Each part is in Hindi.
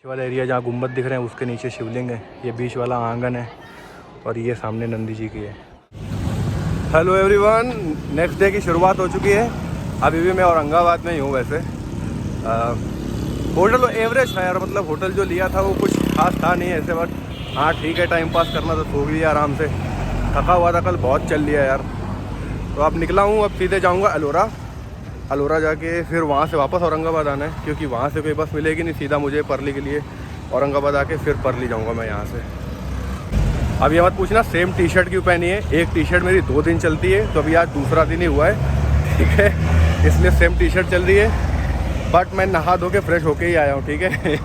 बीच वाला एरिया जहाँ गुम्बद दिख रहे हैं उसके नीचे शिवलिंग है। ये बीच वाला आंगन है और ये सामने नंदी जी की है। हेलो एवरीवन, नेक्स्ट डे की शुरुआत हो चुकी है। अभी भी मैं औरंगाबाद में ही हूँ। वैसे होटल एवरेज था यार, मतलब होटल जो लिया था वो कुछ खास था नहीं ऐसे, बट हाँ ठीक है, टाइम पास करना तो सो लिया आराम से। थका हुआ था, कल बहुत चल लिया यार। तो अब निकला हूँ, अब सीधे जाऊँगा अलोरा जाके फिर वहाँ से वापस औरंगाबाद आना है, क्योंकि वहाँ से कोई बस मिलेगी नहीं। सीधा मुझे परली के लिए औरंगाबाद आके फिर परली जाऊँगा मैं यहाँ से। अब ये मत पूछना सेम टी शर्ट क्यों पहनी है। एक टी शर्ट मेरी 2 दिन चलती है, तो अभी आज दूसरा दिन ही हुआ है, ठीक है, इसलिए सेम टी शर्ट चल रही है। बट मैं नहा धो के फ्रेश होके ही आया हूँ, ठीक है।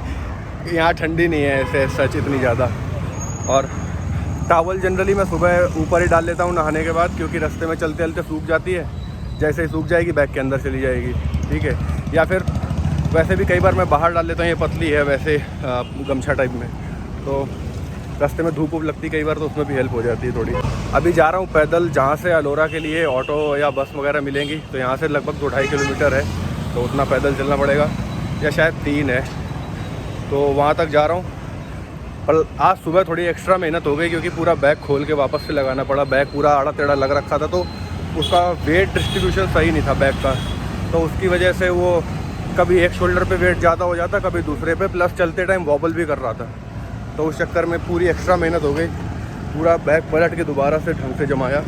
यहाँ ठंडी नहीं है ऐसे सच इतनी ज़्यादा। और टावल जनरली मैं सुबह ऊपर ही डाल लेता हूँ नहाने के बाद, क्योंकि रास्ते में चलते चलते सूख जाती है। जैसे ही सूख जाएगी बैग के अंदर चली जाएगी, ठीक है। या फिर वैसे भी कई बार मैं बाहर डाल लेता हूँ, ये पतली है वैसे गमछा टाइप में, तो रास्ते में धूप लगती कई बार, तो उसमें भी हेल्प हो जाती है थोड़ी। अभी जा रहा हूँ पैदल, जहाँ से अलोरा के लिए ऑटो या बस वगैरह मिलेंगी, तो यहाँ से लगभग 2-2.5 किलोमीटर है, तो उतना पैदल चलना पड़ेगा, या शायद 3 है। तो वहाँ तक जा रहा हूँ। पर आज सुबह थोड़ी एक्स्ट्रा मेहनत हो गई, क्योंकि पूरा बैग खोल के वापस से लगाना पड़ा। बैग पूरा आड़ा टेढ़ा लग रखा था, तो उसका वेट डिस्ट्रीब्यूशन सही नहीं था बैग का, तो उसकी वजह से वो कभी एक शोल्डर पे वेट ज़्यादा हो जाता, कभी दूसरे पे, प्लस चलते टाइम वॉबल भी कर रहा था। तो उस चक्कर में पूरी एक्स्ट्रा मेहनत हो गई। पूरा बैग पलट के दोबारा से ढंग से जमाया,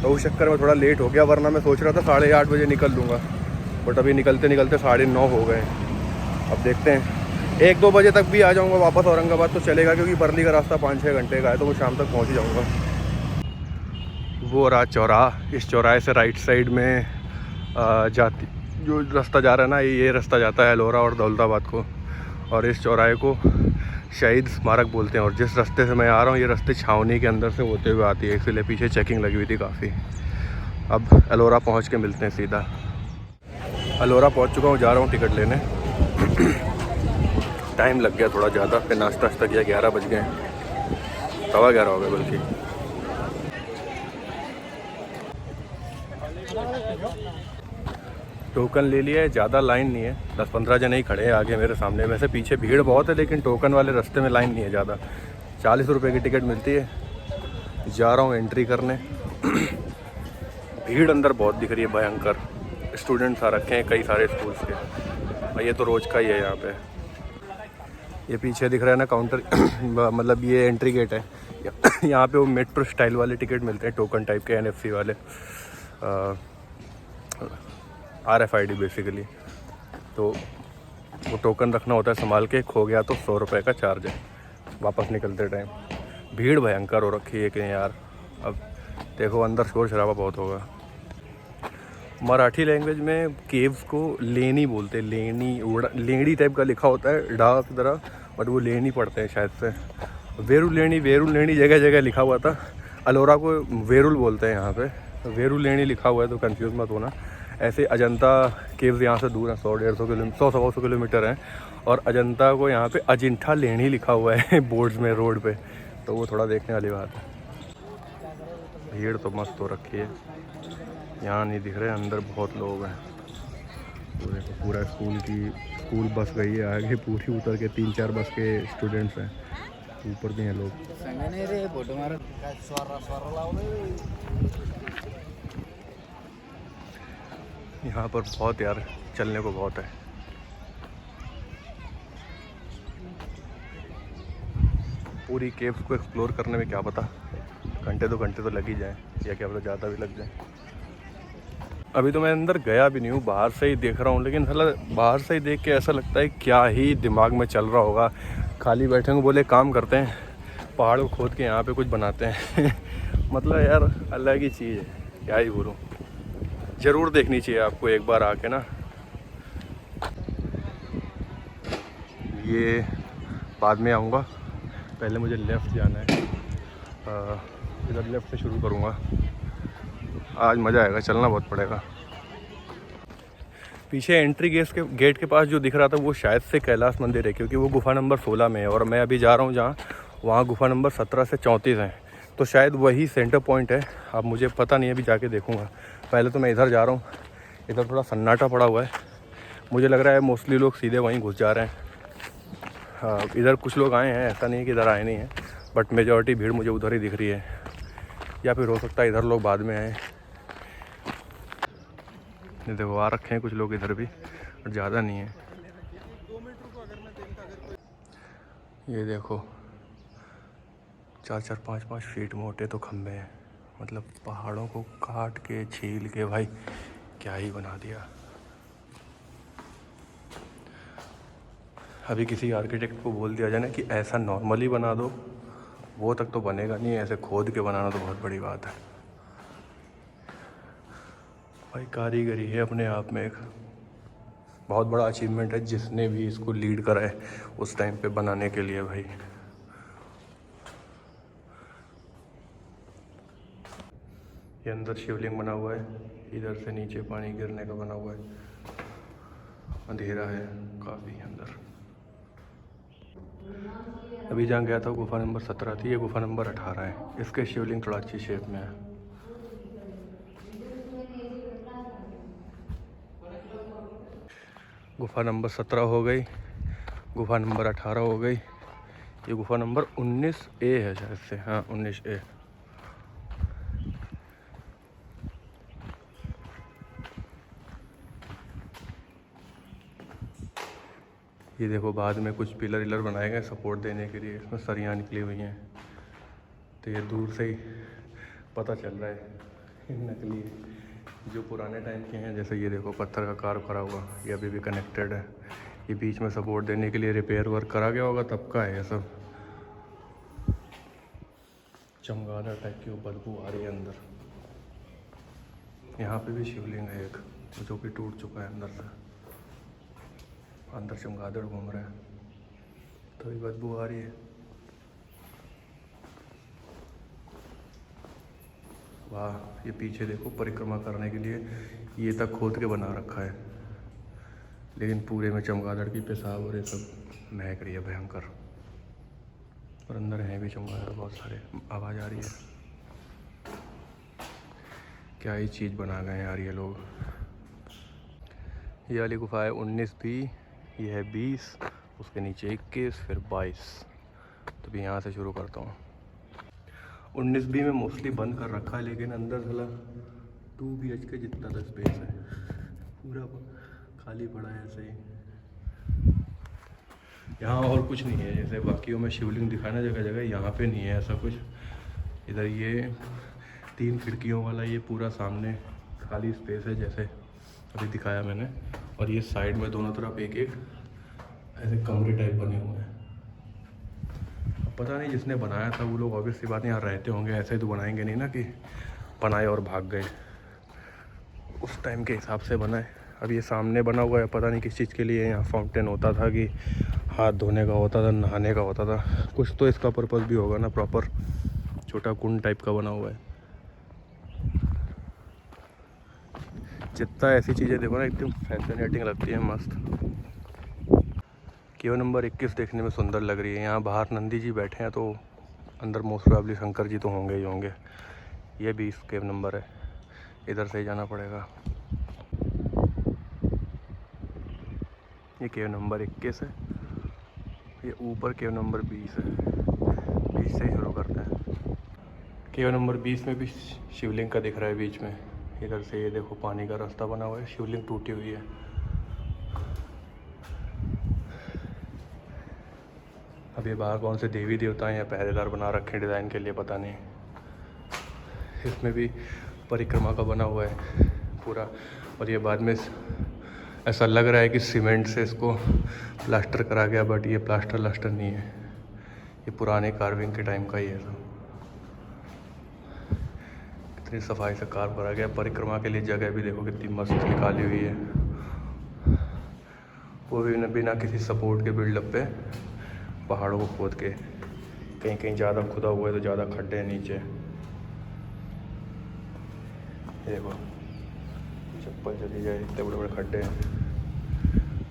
तो उस चक्कर में थोड़ा लेट हो गया। वरना मैं सोच रहा था 8:30 बजे निकल लूँगा, बट अभी निकलते निकलते 9:30 हो गए। अब देखते हैं, 1-2 बजे तक भी आ जाऊँगा वापस औरंगाबाद तो चलेगा, क्योंकि परली का रास्ता 5-6 घंटे का है, तो वो शाम तक पहुँच ही जाऊँगा। वो रहा चौराहा। इस चौराहे से राइट साइड में जाती जो रास्ता जा रहा है ना, ये रास्ता जाता है अलोरा और दौलताबाद को, और इस चौराहे को शहीद स्मारक बोलते हैं। और जिस रास्ते से मैं आ रहा हूँ, ये रास्ते छावनी के अंदर से होते हुए आती है, इसलिए पीछे चेकिंग लगी हुई थी काफ़ी। अब अलोरा पहुँच के मिलते हैं सीधा। अलोरा पहुँच चुका हूँ, जा रहा हूँ टिकट लेने। टाइम लग गया थोड़ा ज़्यादा, फिर नाश्ता किया, 11 बज गए, 11:15 हो गए बल्कि। टोकन ले लिया है, ज़्यादा लाइन नहीं है, 10-15 जने ही खड़े हैं आगे मेरे सामने। वैसे पीछे भीड़ बहुत है, लेकिन टोकन वाले रास्ते में लाइन नहीं है ज़्यादा। 40 रुपये की टिकट मिलती है। जा रहा हूँ एंट्री करने। भीड़ अंदर बहुत दिख रही है, भयंकर। स्टूडेंट्स आ रखे हैं कई सारे स्कूल्स के, और ये तो रोज़ का ही है यहाँ पे। ये पीछे दिख रहा है ना काउंटर, मतलब ये एंट्री गेट है। यहाँ पे वो मेट्रो स्टाइल वाले टिकट मिलते हैं, टोकन टाइप के, NFC वाले, RFID बेसिकली। तो वो टोकन रखना होता है संभाल के, खो गया तो 100 रुपये का चार्ज है वापस निकलते टाइम। भीड़ भयंकर हो रखी है कि यार। अब देखो अंदर शोर शराबा बहुत होगा। मराठी लैंग्वेज में केव्स को लेनी बोलते हैं, लेनी टाइप का लिखा होता है डा की तरह, बट वो लेनी पढ़ते हैं शायद से। वेरुल लेनी जगह जगह लिखा हुआ था। अलोरा को वेरुल बोलते हैं यहाँ पे, वेरुल लेनी लिखा हुआ है, तो कंफ्यूज मत होना। ऐसे अजंता केव्स यहाँ से दूर हैं, 100-150 किलोमीटर हैं, और अजंता को यहाँ पे अजिंठा लेनी लिखा हुआ है बोर्ड्स में, रोड पे, तो वो थोड़ा देखने वाली बात है। भीड़ तो मस्त हो रखी है, यहाँ नहीं दिख रहे, अंदर बहुत लोग हैं। पूरा स्कूल बस गई है आगे, पूरी उतर के 3-4 बस के स्टूडेंट्स हैं, ऊपर भी हैं लोग। यहाँ पर बहुत यार चलने को बहुत है। पूरी केव्स को एक्सप्लोर करने में क्या पता घंटे 2 घंटे तो लग ही जाए, या क्या पता ज़्यादा भी लग जाए। अभी तो मैं अंदर गया भी नहीं हूँ, बाहर से ही देख रहा हूँ, लेकिन साला बाहर से ही देख के ऐसा लगता है क्या ही दिमाग में चल रहा होगा। खाली बैठे होंगे, बोले काम करते हैं, पहाड़ को खोद के यहाँ पे कुछ बनाते हैं। मतलब यार अलग ही चीज़ है, क्या ही बोलूँ। ज़रूर देखनी चाहिए आपको एक बार आके ना। ये बाद में आऊँगा, पहले मुझे लेफ़्ट जाना है। इधर लेफ़्ट से शुरू करूँगा, आज मज़ा आएगा, चलना बहुत पड़ेगा। पीछे एंट्री गेट के पास जो दिख रहा था वो शायद से कैलाश मंदिर है, क्योंकि वो गुफा नंबर 16 में है, और मैं अभी जा रहा हूँ जहाँ, वहाँ गुफा नंबर 17 से 34 है, तो शायद वही सेंटर पॉइंट है। अब मुझे पता नहीं है, अभी जाके देखूँगा। पहले तो मैं इधर जा रहा हूँ, इधर थोड़ा सन्नाटा पड़ा हुआ है, मुझे लग रहा है मोस्टली लोग सीधे वहीं घुस जा रहे हैं। हाँ, इधर कुछ लोग आए हैं, ऐसा नहीं कि इधर आए नहीं हैं, बट मेजॉरिटी भीड़ मुझे उधर ही दिख रही है, या फिर हो सकता है इधर लोग बाद में आए। ये देखो आ रखे हैं कुछ लोग इधर भी, और ज़्यादा नहीं है। ये देखो 4-4, 5-5 फीट मोटे तो खंभे हैं, मतलब पहाड़ों को काट के छील के भाई क्या ही बना दिया। अभी किसी आर्किटेक्ट को बोल दिया जाए ना कि ऐसा नॉर्मली बना दो, वो तक तो बनेगा नहीं, ऐसे खोद के बनाना तो बहुत बड़ी बात है भाई। कारीगरी है अपने आप में एक बहुत बड़ा अचीवमेंट है, जिसने भी इसको लीड करा है उस टाइम पे बनाने के लिए भाई। ये अंदर शिवलिंग बना हुआ है, इधर से नीचे पानी गिरने का बना हुआ है, अंधेरा है काफ़ी अंदर। अभी जहाँ गया था गुफा नंबर 17 थी, ये गुफा नंबर 18 है। इसके शिवलिंग थोड़ा अच्छी शेप में है। गुफा नंबर 17 हो गई, गुफा नंबर 18 हो गई, ये गुफा नंबर 19A है शायद से, हाँ 19A। ये देखो बाद में कुछ पिलर विलर बनाए गए सपोर्ट देने के लिए, इसमें सरियाँ निकली हुई हैं, तो ये दूर से ही पता चल रहा है नकली है। जो पुराने टाइम के हैं, जैसे ये देखो पत्थर का कार्व करा हुआ, ये अभी भी कनेक्टेड है। ये बीच में सपोर्ट देने के लिए रिपेयर वर्क करा गया होगा, तब का है ये सब। चमगादड़ टाइप की वो बदबू आ रही है अंदर। यहाँ पे भी शिवलिंग है एक, जो कि टूट चुका है अंदर से, अंदर चमगादड़ घूम रहा है, तो ये बदबू आ रही है। वाह, ये पीछे देखो परिक्रमा करने के लिए ये तक खोद के बना रखा है, लेकिन पूरे में चमगादड़ की पेशाब और ये सब महक रही है भयंकर। और अंदर हैं भी चमगादड़ बहुत सारे, आवाज़ आ रही है। क्या ही चीज़ बना गए हैं यार ये लोग। ये वाली गुफा है 19B, ये है 20, उसके नीचे 21, फिर 22। तो भी यहाँ से शुरू करता हूँ। 19B में मोस्टली बंद कर रखा है, लेकिन अंदर साला 2 BHK जितना तो स्पेस है, पूरा खाली पड़ा है ऐसे ही। यहाँ और कुछ नहीं है, जैसे बाकियों में शिवलिंग दिखाना जगह जगह, यहाँ पे नहीं है ऐसा कुछ। इधर ये 3 खिड़कियों वाला ये पूरा सामने खाली स्पेस है, जैसे अभी दिखाया मैंने। और ये साइड में दोनों तरफ एक एक ऐसे कमरे टाइप बने हुए हैं। पता नहीं जिसने बनाया था वो लोग ऑब्वियसली बात यहाँ रहते होंगे, ऐसे तो बनाएंगे नहीं ना कि बनाए और भाग गए, उस टाइम के हिसाब से बनाए। अब ये सामने बना हुआ है, पता नहीं किस चीज़ के लिए। यहाँ फाउंटेन होता था कि हाथ धोने का होता था, नहाने का होता था, कुछ तो इसका पर्पस भी होगा ना। प्रॉपर छोटा कुंड टाइप का बना हुआ है। जितना ऐसी चीज़ें देखो ना एकदम फैसिनेटिंग लगती है, मस्त। केव नंबर 21 देखने में सुंदर लग रही है। यहाँ बाहर नंदी जी बैठे हैं, तो अंदर मोस्ट प्रोबेबली शंकर जी तो होंगे ही होंगे। ये 20 केव नंबर है, इधर से ही जाना पड़ेगा। ये केव नंबर 21 है, ये ऊपर केव नंबर 20 है। 20 से ही शुरू करते हैं। केव नंबर 20 में भी शिवलिंग का दिख रहा है बीच में। इधर से ये देखो पानी का रास्ता बना हुआ है, शिवलिंग टूटी हुई है। अब ये बाहर कौन से देवी देवता हैं या पहरेदार बना रखे हैं डिज़ाइन के लिए, पता नहीं। इसमें भी परिक्रमा का बना हुआ है पूरा। और ये बाद में ऐसा लग रहा है कि सीमेंट से इसको प्लास्टर करा गया, बट ये प्लास्टर नहीं है, ये पुराने कार्विंग के टाइम का ही है सब। कितनी सफाई से कार्व करा गया। परिक्रमा के लिए जगह भी देखो कितनी मस्त निकाली हुई है, वो भी बिना किसी सपोर्ट के बिल्डअप पे पहाड़ों को खोद के। कहीं कहीं ज़्यादा खुदा हुआ है तो ज़्यादा खड्डे हैं नीचे। देखो चप्पल चली जाए, इतने बड़े बड़े खड्डे हैं।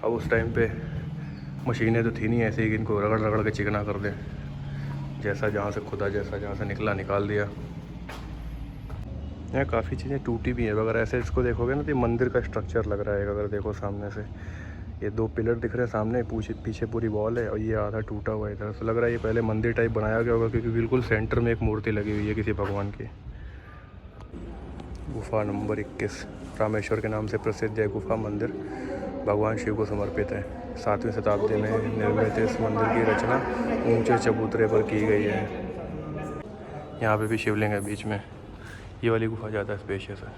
अब उस टाइम पे मशीनें तो थी नहीं ऐसे ही कि इनको रगड़ रगड़ के चिकना कर दें। जैसा जहाँ से खुदा, जैसा जहाँ से निकला निकाल दिया। यहाँ काफ़ी चीज़ें टूटी भी हैं। अगर ऐसे इसको देखोगे ना तो मंदिर का स्ट्रक्चर लग रहा है, अगर देखो सामने से ये 2 पिलर दिख रहे हैं सामने, पीछे पूरी वॉल है और ये आधा टूटा हुआ है इधर। तो लग रहा है ये पहले मंदिर टाइप बनाया गया होगा, क्योंकि बिल्कुल सेंटर में एक मूर्ति लगी हुई है किसी भगवान की। गुफा नंबर 21 रामेश्वर के नाम से प्रसिद्ध है गुफा मंदिर, भगवान शिव को समर्पित है। 7वीं शताब्दी में निर्मित इस मंदिर की रचना ऊंचे चबूतरे पर की गई है। यहाँ पे भी शिवलिंग है बीच में। ये वाली गुफा ज़्यादा स्पेशियस है।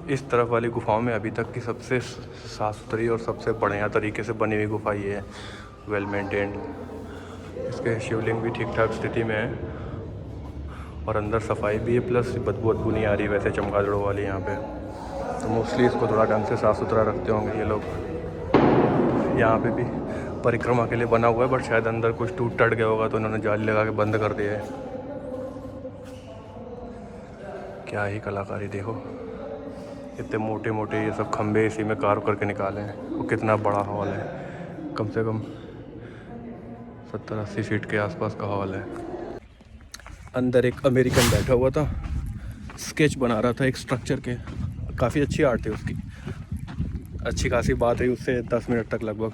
इस तरफ वाली गुफाओं में अभी तक की सबसे साफ़ सुथरी और सबसे बढ़िया तरीके से बनी हुई गुफा ये है, वेल मेंटेन्ड। इसके शिवलिंग भी ठीक ठाक स्थिति में है और अंदर सफाई भी है, प्लस बदबू नहीं आ रही वैसे चमगादड़ों वाली यहाँ पे। तो मोस्टली इसको थोड़ा ढंग से साफ़ सुथरा रखते होंगे ये लोग। यहाँ पे भी परिक्रमा के लिए बना हुआ है, बट शायद अंदर कुछ टूट टट गया होगा तो उन्होंने जाली लगा के बंद कर दिया है। क्या ही कलाकारी देखो, इतने मोटे मोटे ये सब खंबे इसी में कार्व करके निकाले हैं। वो कितना बड़ा हॉल है, कम से कम 70-80 फीट के आसपास का हॉल है। अंदर एक अमेरिकन बैठा हुआ था, स्केच बना रहा था एक स्ट्रक्चर के। काफ़ी अच्छी आर्ट थी उसकी, अच्छी खासी बात हुई उससे 10 मिनट तक लगभग।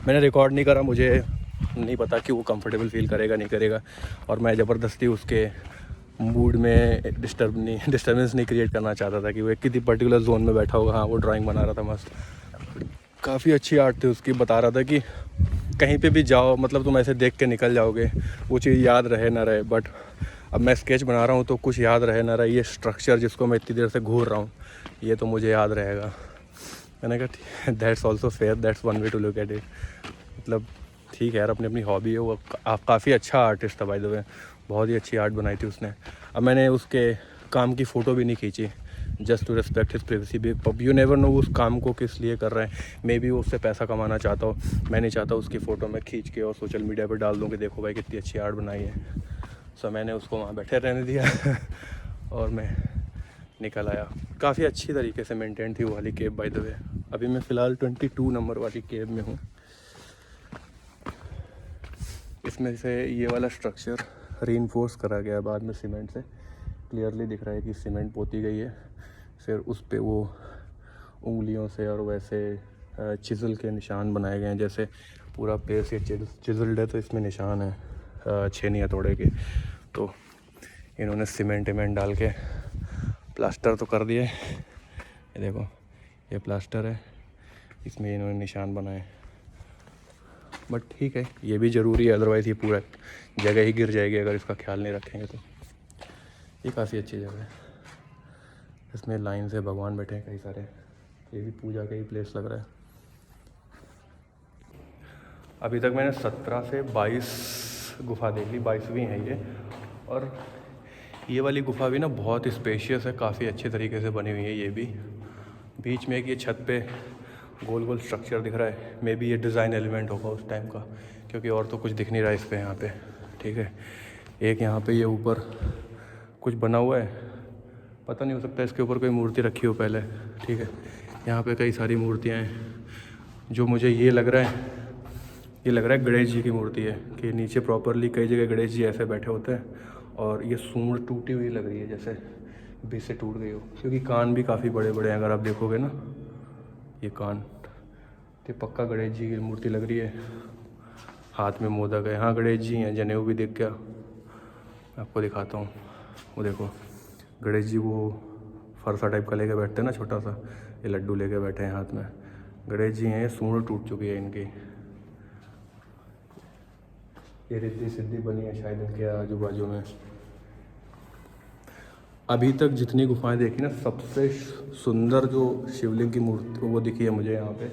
मैंने रिकॉर्ड नहीं करा, मुझे नहीं पता कि वो कंफर्टेबल फील करेगा नहीं करेगा, और मैं ज़बरदस्ती उसके मूड में डिस्टर्बेंस नहीं क्रिएट करना चाहता था कि वो एक किसी पर्टिकुलर जोन में बैठा होगा। हाँ, वो ड्राइंग बना रहा था मस्त, काफ़ी अच्छी आर्ट थी उसकी। बता रहा था कि कहीं पे भी जाओ, मतलब तुम ऐसे देख के निकल जाओगे, वो चीज़ याद रहे ना रहे, बट अब मैं स्केच बना रहा हूँ तो कुछ याद रहे ना रहे, ये स्ट्रक्चर जिसको मैं इतनी देर से घूर रहा हूँ ये तो मुझे याद रहेगा। मैंने कहा that's also fair, that's one way to look at it. मतलब ठीक है यार, अपनी अपनी हॉबी है। वो काफ़ी अच्छा आर्टिस्ट था बाय द वे, बहुत ही अच्छी आर्ट बनाई थी उसने। अब मैंने उसके काम की फ़ोटो भी नहीं खींची, just to respect his privacy भी। यू नेवर नो उस काम को किस लिए कर रहे हैं, मे बी वो उससे पैसा कमाना चाहता हो। मैं नहीं चाहता उसकी फ़ोटो मैं खींच के और सोशल मीडिया पर डाल दूँ कि देखो भाई कितनी अच्छी आर्ट बनाई है। सो मैंने उसको वहाँ बैठे रहने दिया और मैं निकल आया। काफ़ी अच्छी तरीके से मेंटेन थी वो वाली केब बाय द वे। अभी मैं फ़िलहाल 22 नंबर वाली केब में हूँ। इसमें से ये वाला स्ट्रक्चर रीइंफोर्स करा गया है बाद में सीमेंट से, क्लियरली दिख रहा है कि सीमेंट पोती गई है। फिर उस पे वो उंगलियों से और वैसे चिज़ल के निशान बनाए गए हैं, जैसे पूरा पेड़ से चिज़ल्ड है तो इसमें निशान है छेनी हथौड़े के। तो इन्होंने सीमेंट डाल के प्लास्टर तो कर दिए। ये देखो, ये प्लास्टर है, इसमें इन्होंने निशान बनाए। बट ठीक है, ये भी ज़रूरी है, अदरवाइज़ ये पूरा जगह ही गिर जाएगी अगर इसका ख्याल नहीं रखेंगे तो। ये काफ़ी अच्छी जगह है, इसमें लाइन से भगवान बैठे हैं कई सारे। ये भी पूजा का ही प्लेस लग रहा है। अभी तक मैंने 17 से 22 गुफा देख ली, 22वीं है ये। और ये वाली गुफा भी ना बहुत स्पेशियस है, काफ़ी अच्छे तरीके से बनी हुई है। ये भी बीच में एक ये छत पे गोल गोल स्ट्रक्चर दिख रहा है, मे बी ये डिज़ाइन एलिमेंट होगा उस टाइम का, क्योंकि और तो कुछ दिख नहीं रहा है इस पे यहाँ पे। ठीक है, एक यहाँ पे ये ऊपर कुछ बना हुआ है, पता नहीं, हो सकता है इसके ऊपर कोई मूर्ति रखी हो पहले। ठीक है, यहाँ पे कई सारी मूर्तियाँ हैं। जो मुझे ये लग रहा है गणेश जी की मूर्ति है, कि नीचे प्रॉपरली कई जगह गणेश जी ऐसे बैठे होते हैं और ये सूंड टूटी हुई लग रही है, जैसे बीच से टूट गई हो, क्योंकि कान भी काफ़ी बड़े बड़े हैं। अगर आप देखोगे ना ये कान, तो पक्का गणेश जी की मूर्ति लग रही है। हाथ में मोदक है, हाँ गणेश जी हैं। जनेऊ भी दिख गया, आपको दिखाता हूँ। वो देखो गणेश जी वो फरसा टाइप का लेके बैठते हैं ना छोटा सा, ये लड्डू लेके बैठे हैं हाथ में। गणेश जी हैं, ये सूंड टूट चुकी है इनकी। ये रिद्धि सिद्धि बनी है शायद इनके आजू बाजू में। अभी तक जितनी गुफाएं देखी ना, सबसे सुंदर जो शिवलिंग की मूर्ति वो दिखी है मुझे यहाँ पे।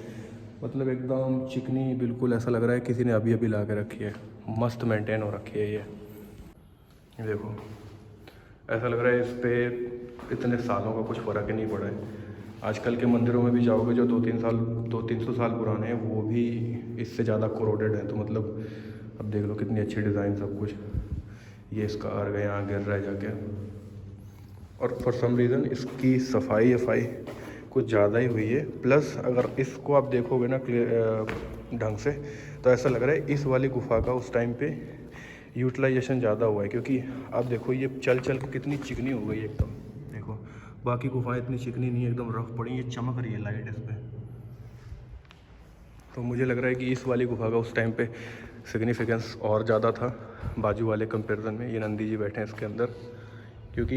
मतलब एकदम चिकनी, बिल्कुल ऐसा लग रहा है किसी ने अभी अभी ला के रखी है। मस्त मेंटेन हो रखी है ये देखो, ऐसा लग रहा है इस पे इतने सालों का कुछ फ़र्क ही नहीं पड़ा है। आजकल के मंदिरों में भी जाओगे जो 200-300 साल पुराने हैं, वो भी इससे ज़्यादा कोरोडेड हैं। तो मतलब अब देख लो कितनी अच्छी डिज़ाइन सब कुछ। ये इसका अर्घ यहाँ गिर रहा है जाके, और फॉर सम रीज़न इसकी सफाई कुछ ज़्यादा ही हुई है। प्लस अगर इसको आप देखोगे ना ढंग से, तो ऐसा लग रहा है इस वाली गुफा का उस टाइम पे यूटिलाइजेशन ज़्यादा हुआ है, क्योंकि अब देखो ये चल चल के कितनी चिकनी हो गई है एकदम। देखो बाकी गुफाएं इतनी चिकनी नहीं है, एकदम रफ पड़ी, ये चमक रही है लाइट इस पर। तो मुझे लग रहा है कि इस वाली गुफा का उस टाइम पे सिग्निफिकेंस और ज़्यादा था बाजू वाले कंपैरिजन में। ये नंदी जी बैठे हैं इसके अंदर, क्योंकि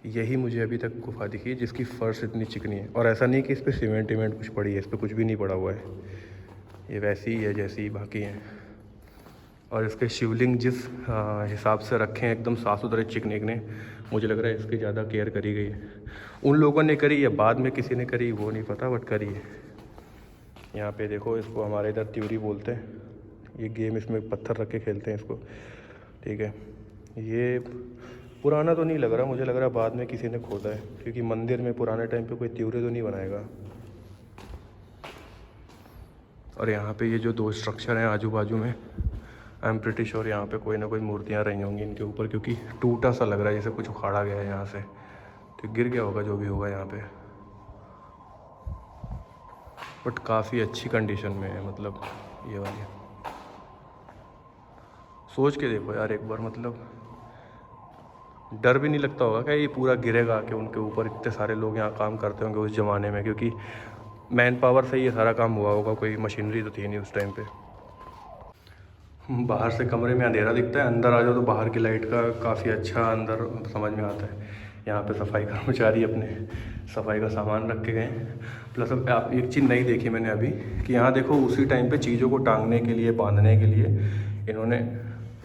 यही मुझे अभी तक गुफा दिखी है जिसकी फर्श इतनी चिकनी है। और ऐसा नहीं कि इस पर सीमेंट वीमेंट कुछ पड़ी है, इस पर कुछ भी नहीं पड़ा हुआ है, ये वैसी ही है जैसी ही बाकी हैं। और इसके शिवलिंग जिस हिसाब से रखे हैं एकदम साफ़ सुथरे चिकने, मुझे लग रहा है इसकी ज़्यादा केयर करी गई है। उन लोगों ने करी या बाद में किसी ने करी वो नहीं पता, बट करी है। यहाँ पे देखो, इसको हमारे इधर त्यूरी बोलते हैं। ये गेम, इसमें पत्थर रख के खेलते हैं इसको, ठीक है। ये पुराना तो नहीं लग रहा, मुझे लग रहा है बाद में किसी ने खोदा है, क्योंकि मंदिर में पुराने टाइम पे कोई त्यूरे तो नहीं बनाएगा। और यहाँ पे ये जो दो स्ट्रक्चर हैं आजू बाजू में, आई एम प्रिटी श्योर यहाँ पे कोई ना कोई मूर्तियाँ रही होंगी इनके ऊपर, क्योंकि टूटा सा लग रहा है जैसे कुछ उखाड़ा गया है यहाँ से, तो गिर गया होगा जो भी होगा यहाँ पे। बट काफ़ी अच्छी कंडीशन में है, मतलब ये वाली। सोच के देखो यार एक बार, मतलब डर भी नहीं लगता होगा क्या ये पूरा गिरेगा कि उनके ऊपर? इतने सारे लोग यहाँ काम करते होंगे उस ज़माने में, क्योंकि मैन पावर से ये सारा काम हुआ होगा, कोई मशीनरी तो थी नहीं उस टाइम पे। बाहर से कमरे में अंधेरा दिखता है, अंदर आ जाओ तो बाहर की लाइट का काफ़ी अच्छा अंदर समझ में आता है। यहाँ पे सफाई कर्मचारी अपने सफाई का सामान रख के गए। प्लस अब आप एक चीज़ नहीं देखी मैंने अभी, कि यहाँ देखो उसी टाइम पे चीज़ों को टांगने के लिए, बांधने के लिए इन्होंने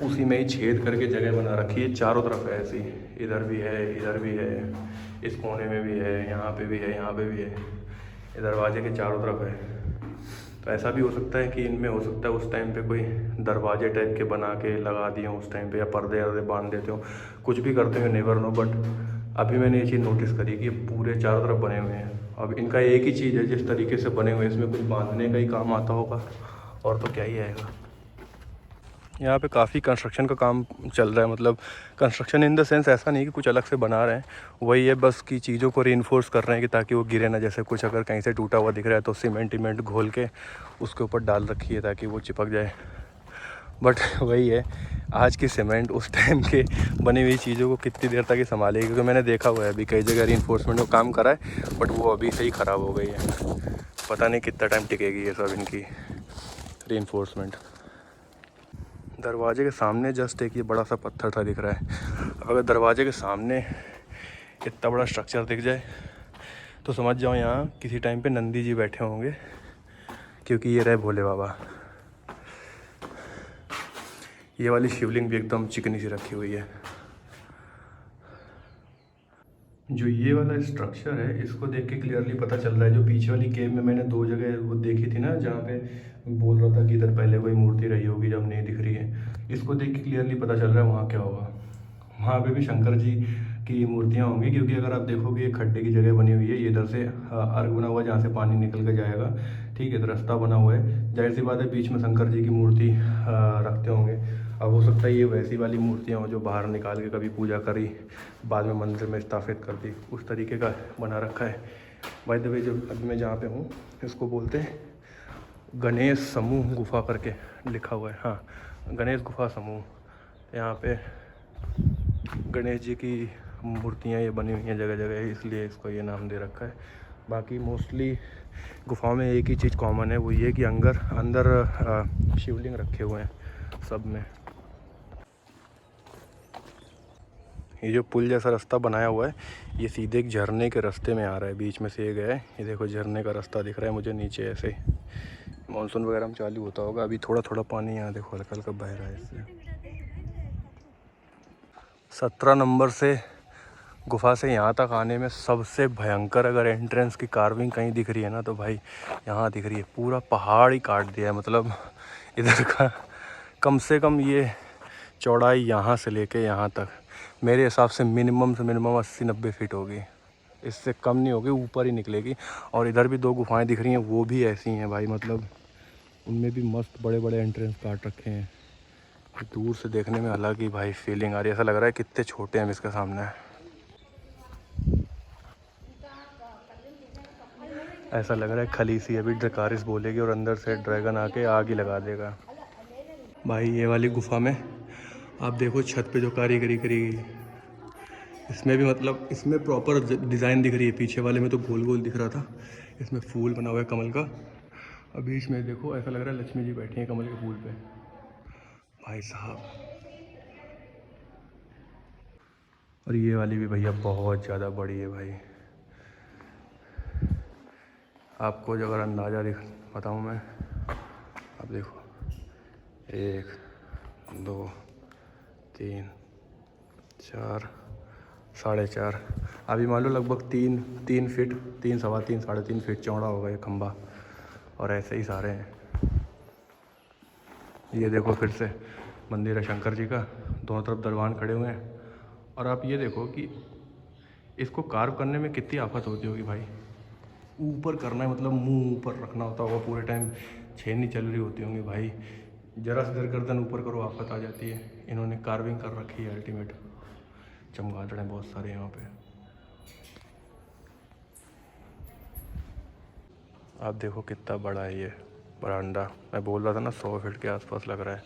उसी में ही छेद करके जगह बना रखी है। चारों तरफ है ऐसी, इधर भी है, इधर भी है, इस कोने में भी है, यहाँ पे भी है, यहाँ पे भी है, ये दरवाजे के चारों तरफ है। तो ऐसा भी हो सकता है कि इनमें हो सकता है उस टाइम पे कोई दरवाजे टाइप के बना के लगा दिए हों उस टाइम पे, या पर्दे वर्दे बांध देते हो, कुछ भी करते हो, नेवर नो। बट अभी मैंने ये चीज़ नोटिस करी कि पूरे चारों तरफ बने हुए हैं। अब इनका एक ही चीज़ है, जिस तरीके से बने हुए हैं इसमें कुछ बांधने का ही काम आता होगा, और तो क्या ही आएगा। यहाँ पे काफ़ी कंस्ट्रक्शन का काम चल रहा है, मतलब कंस्ट्रक्शन इन द सेंस ऐसा नहीं कि कुछ अलग से बना रहे हैं, वही है बस की चीज़ों को रीइंफोर्स कर रहे हैं कि ताकि वो गिरे ना। जैसे कुछ अगर कहीं से टूटा हुआ दिख रहा है तो सीमेंट घोल के उसके ऊपर डाल रखी है ताकि वो चिपक जाए। बट वही है, आज की सीमेंट उस टाइम के बनी हुई चीज़ों को कितनी देर तक ही संभालेगी, क्योंकि मैंने देखा हुआ है अभी कई जगह रीइंफोर्समेंट का काम करा है, बट वो अभी से ही ख़राब हो गई है। पता नहीं कितना टाइम टिकेगी ये सब इनकी रीइंफोर्समेंट। दरवाजे के सामने जस्ट एक ये बड़ा सा पत्थर था दिख रहा है। अब अगर दरवाजे के सामने इतना बड़ा स्ट्रक्चर दिख जाए तो समझ जाओ यहाँ किसी टाइम पे नंदी जी बैठे होंगे, क्योंकि ये रहे भोले बाबा। ये वाली शिवलिंग भी एकदम चिकनी सी रखी हुई है। जो ये वाला स्ट्रक्चर है इसको देख के क्लियरली पता चल रहा है, जो पीछे वाली केव में मैंने दो जगह वो देखी थी ना, जहाँ पे बोल रहा था कि इधर पहले कोई मूर्ति रही होगी जब नहीं दिख रही है, इसको देख के क्लियरली पता चल रहा है वहाँ क्या होगा। वहाँ पे भी शंकर जी की मूर्तियाँ होंगी, क्योंकि अगर आप देखोगे ये खड्डे की जगह बनी हुई है, ये इधर से अर्घ बना हुआ है जहाँ से पानी निकल के जाएगा, ठीक है, तो रास्ता बना हुआ है। जाहिर सी बात है बीच में शंकर जी की मूर्ति रखते होंगे। अब हो सकता है ये वैसी वाली मूर्तियाँ हो जो बाहर निकाल के कभी पूजा करी, बाद में मंदिर में स्थापित कर दी, उस तरीके का बना रखा है। बाय द वे जो अभी मैं जहाँ पे हूँ इसको बोलते हैं गणेश समूह गुफा करके लिखा हुआ है। हाँ, गणेश गुफा समूह। यहाँ पे गणेश जी की मूर्तियाँ ये बनी हुई हैं जगह जगह, इसलिए इसको ये नाम दे रखा है। बाकी मोस्टली गुफाओं में एक ही चीज़ कॉमन है, वो ये कि अंदर शिवलिंग रखे हुए हैं सब में। ये जो पुल जैसा रास्ता बनाया हुआ है ये सीधे एक झरने के रास्ते में आ रहा है, बीच में से ये गया है। ये देखो झरने का रास्ता दिख रहा है मुझे नीचे ऐसे। मानसून वगैरह में चालू होता होगा, अभी थोड़ा थोड़ा पानी यहाँ देखो हल्का हल्का बह रहा है इससे। 17 नंबर से गुफा से यहाँ तक आने में सबसे भयंकर अगर एंट्रेंस की कार्विंग कहीं दिख रही है ना, तो भाई यहाँ दिख रही है। पूरा पहाड़ ही काट दिया है, मतलब इधर का कम से कम ये चौड़ाई यहाँ से लेके यहाँ तक मेरे हिसाब से मिनिमम 80-90 फीट होगी, इससे कम नहीं होगी, ऊपर ही निकलेगी। और इधर भी दो गुफाएं दिख रही हैं, वो भी ऐसी हैं भाई, मतलब उनमें भी मस्त बड़े बड़े एंट्रेंस काट रखे हैं। दूर से देखने में अलग ही भाई फीलिंग आ रही है, ऐसा लग रहा है कितने छोटे हैं इसके सामने। ऐसा लग रहा है खलीसी अभी ड्रकारिस बोलेगी और अंदर से ड्रैगन आके आग ही लगा देगा। भाई ये वाली गुफा में आप देखो छत पे जो कारीगरी करी गई, इसमें भी मतलब इसमें प्रॉपर डिज़ाइन दिख रही है। पीछे वाले में तो गोल गोल दिख रहा था, इसमें फूल बना हुआ है कमल का। अभी इसमें देखो ऐसा लग रहा है लक्ष्मी जी बैठी हैं कमल के फूल पे। भाई साहब, और ये वाली भी भैया बहुत ज़्यादा बड़ी है भाई। आपको जो अगर अंदाज़ा बताऊँ मैं, अब देखो 1 2 3 4 4.5, अभी मान लो लगभग 3 फीट, 3 सवा 3 3.5 फीट चौड़ा होगा ये खंबा। और ऐसे ही सारे हैं। ये देखो फिर से मंदिर है शंकर जी का, दोनों तरफ दरबान खड़े हुए हैं। और आप ये देखो कि इसको कार्व करने में कितनी आफत होती होगी भाई। ऊपर करना है, मतलब मुंह ऊपर रखना होता होगा पूरे टाइम, छेनी चल रही होती होंगी भाई। जरा से इधर गर्दन ऊपर करो आफत आ जाती है। इन्होंने कार्विंग कर रखी है अल्टीमेट। चमगादड़ हैं बहुत सारे यहाँ पे। आप देखो कितना बड़ा है ये बरामदा। मैं बोल रहा था ना 100 फीट के आसपास लग रहा है।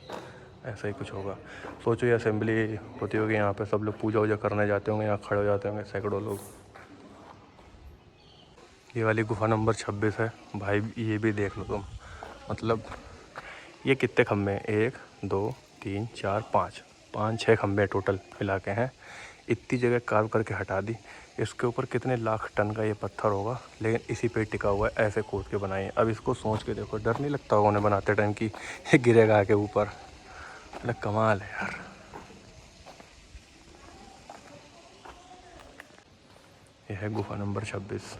ऐसा ही कुछ होगा। सोचो ये असेंबली होती होगी यहाँ पे, सब लोग पूजा वूजा करने जाते होंगे, यहाँ खड़े हो जाते होंगे सैकड़ों लोग। ये वाली गुफा नंबर 26 है भाई। ये भी देख लो तुम, मतलब ये कितने खम्भे हैं, 1 2 3 4 5 6 खम्भे टोटल मिला के हैं। इतनी जगह कार्व करके हटा दी। इसके ऊपर कितने लाख टन का ये पत्थर होगा, लेकिन इसी पे टिका हुआ है, ऐसे खोद के बनाए हैं। अब इसको सोच के देखो, डर नहीं लगता होगा उन्हें बनाते टाइम कि ये गिरेगा आके ऊपर। मतलब कमाल है यार। यह है गुफा नंबर 26।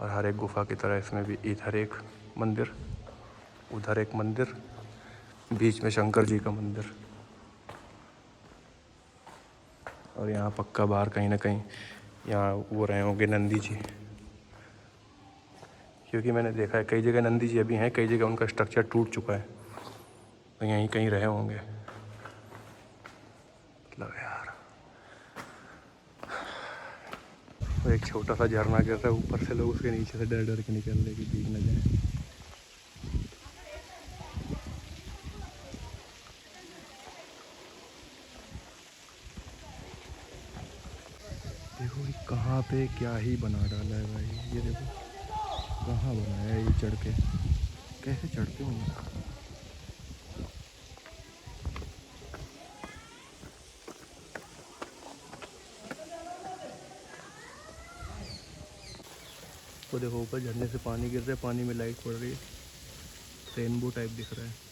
और हर एक गुफा की तरह इसमें भी इधर एक मंदिर, उधर एक मंदिर, बीच में शंकर जी का मंदिर। और यहाँ पक्का बाहर कहीं ना कहीं यहाँ वो रहे होंगे नंदी जी, क्योंकि मैंने देखा है कई जगह नंदी जी अभी हैं, कई जगह उनका स्ट्रक्चर टूट चुका है, तो यहीं कहीं रहे होंगे। मतलब यार, वो एक छोटा सा झरना गिर रहा है ऊपर से, लोग उसके नीचे से डर डर के निकल रहे कि भीग न जाए। देखो कहाँ पे क्या ही बना डाला है भाई। ये देखो कहाँ बनाया है, ये चढ़ के कैसे चढ़ते होंगे। वो देखो ऊपर झरने से पानी गिर रहा है, पानी में लाइट पड़ रही है, रेनबो टाइप दिख रहा है।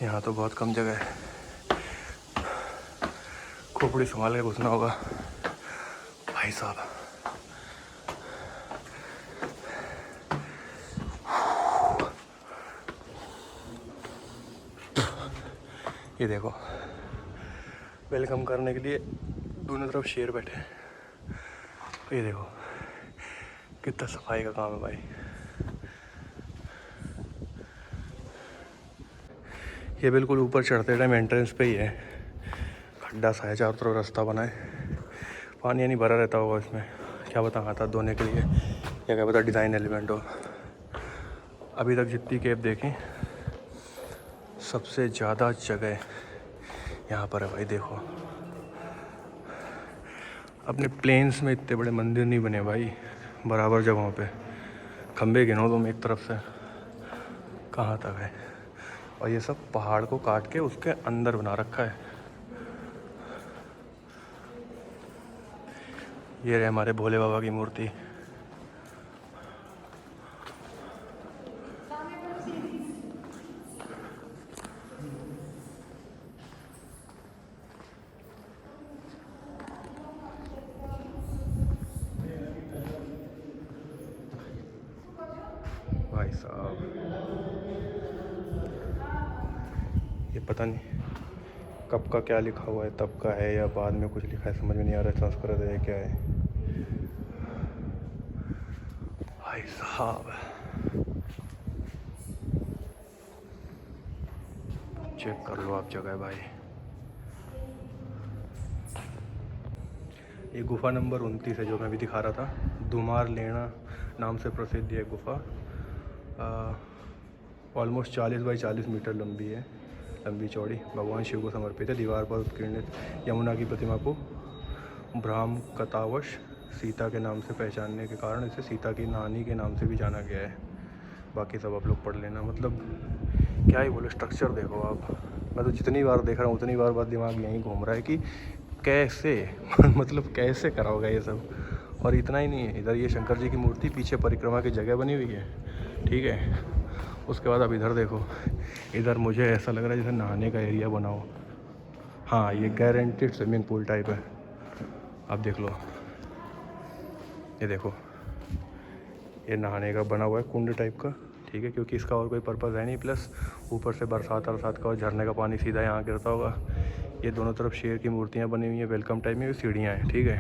यहाँ तो बहुत कम जगह है, खोपड़ी संभाल के घुसना होगा भाई साहब। ये देखो वेलकम करने के लिए दोनों तरफ शेर बैठे हैं। ये देखो कितना सफाई का काम है भाई। ये बिल्कुल ऊपर चढ़ते टाइम एंट्रेंस पे ही है, खड्डा सा है, चारों तरफ रास्ता बना है। पानी यानी भरा रहता होगा इसमें, क्या पता हाथ हाथ धोने के लिए या क्या पता डिज़ाइन एलिमेंट हो। अभी तक जितनी केव देखें सबसे ज़्यादा जगह यहाँ पर है भाई। देखो अपने प्लेन्स में इतने बड़े मंदिर नहीं बने भाई, बराबर जगहों पे खंबे गिनो तुम एक तरफ से कहाँ तक है। और ये सब पहाड़ को काट के उसके अंदर बना रखा है। ये रहे हमारे भोले बाबा की मूर्ति। भाई साहब ये पता नहीं कब का क्या लिखा हुआ है, तब का है या बाद में कुछ लिखा है, समझ में नहीं आ रहा है संस्कृत है क्या है। भाई साहब चेक कर लो आप जगह भाई। ये गुफा नंबर 29 है जो मैं अभी दिखा रहा था। दुमार लेना नाम से प्रसिद्ध है गुफा। ऑलमोस्ट 40 बाई 40 मीटर लंबी है, लंबी चौड़ी। भगवान शिव को समर्पित है। दीवार पर उत्कीर्णित यमुना की प्रतिमा को ब्राह्म कथावश सीता के नाम से पहचानने के कारण इसे सीता की नानी के नाम से भी जाना गया है। बाकी सब आप लोग पढ़ लेना। मतलब क्या ही बोले, स्ट्रक्चर देखो आप। मैं तो जितनी बार देख रहा हूँ उतनी बार बाद दिमाग यहीं घूम रहा है कि कैसे मतलब कैसे करा होगा ये सब। और इतना ही नहीं है, इधर ये शंकर जी की मूर्ति, पीछे परिक्रमा की जगह बनी हुई है, ठीक है। उसके बाद अब इधर देखो, इधर मुझे ऐसा लग रहा है जैसे नहाने का एरिया बना हो। हाँ, ये गारंटेड स्विमिंग पूल टाइप है। आप देख लो, ये देखो, ये नहाने का बना हुआ है कुंड टाइप का, ठीक है, क्योंकि इसका और कोई पर्पज़ है नहीं। प्लस ऊपर से बरसात का और झरने का पानी सीधा यहाँ गिरता होगा। ये दोनों तरफ शेर की मूर्तियाँ बनी हुई हैं, वेलकम टाइप में। सीढ़ियाँ हैं, ठीक है।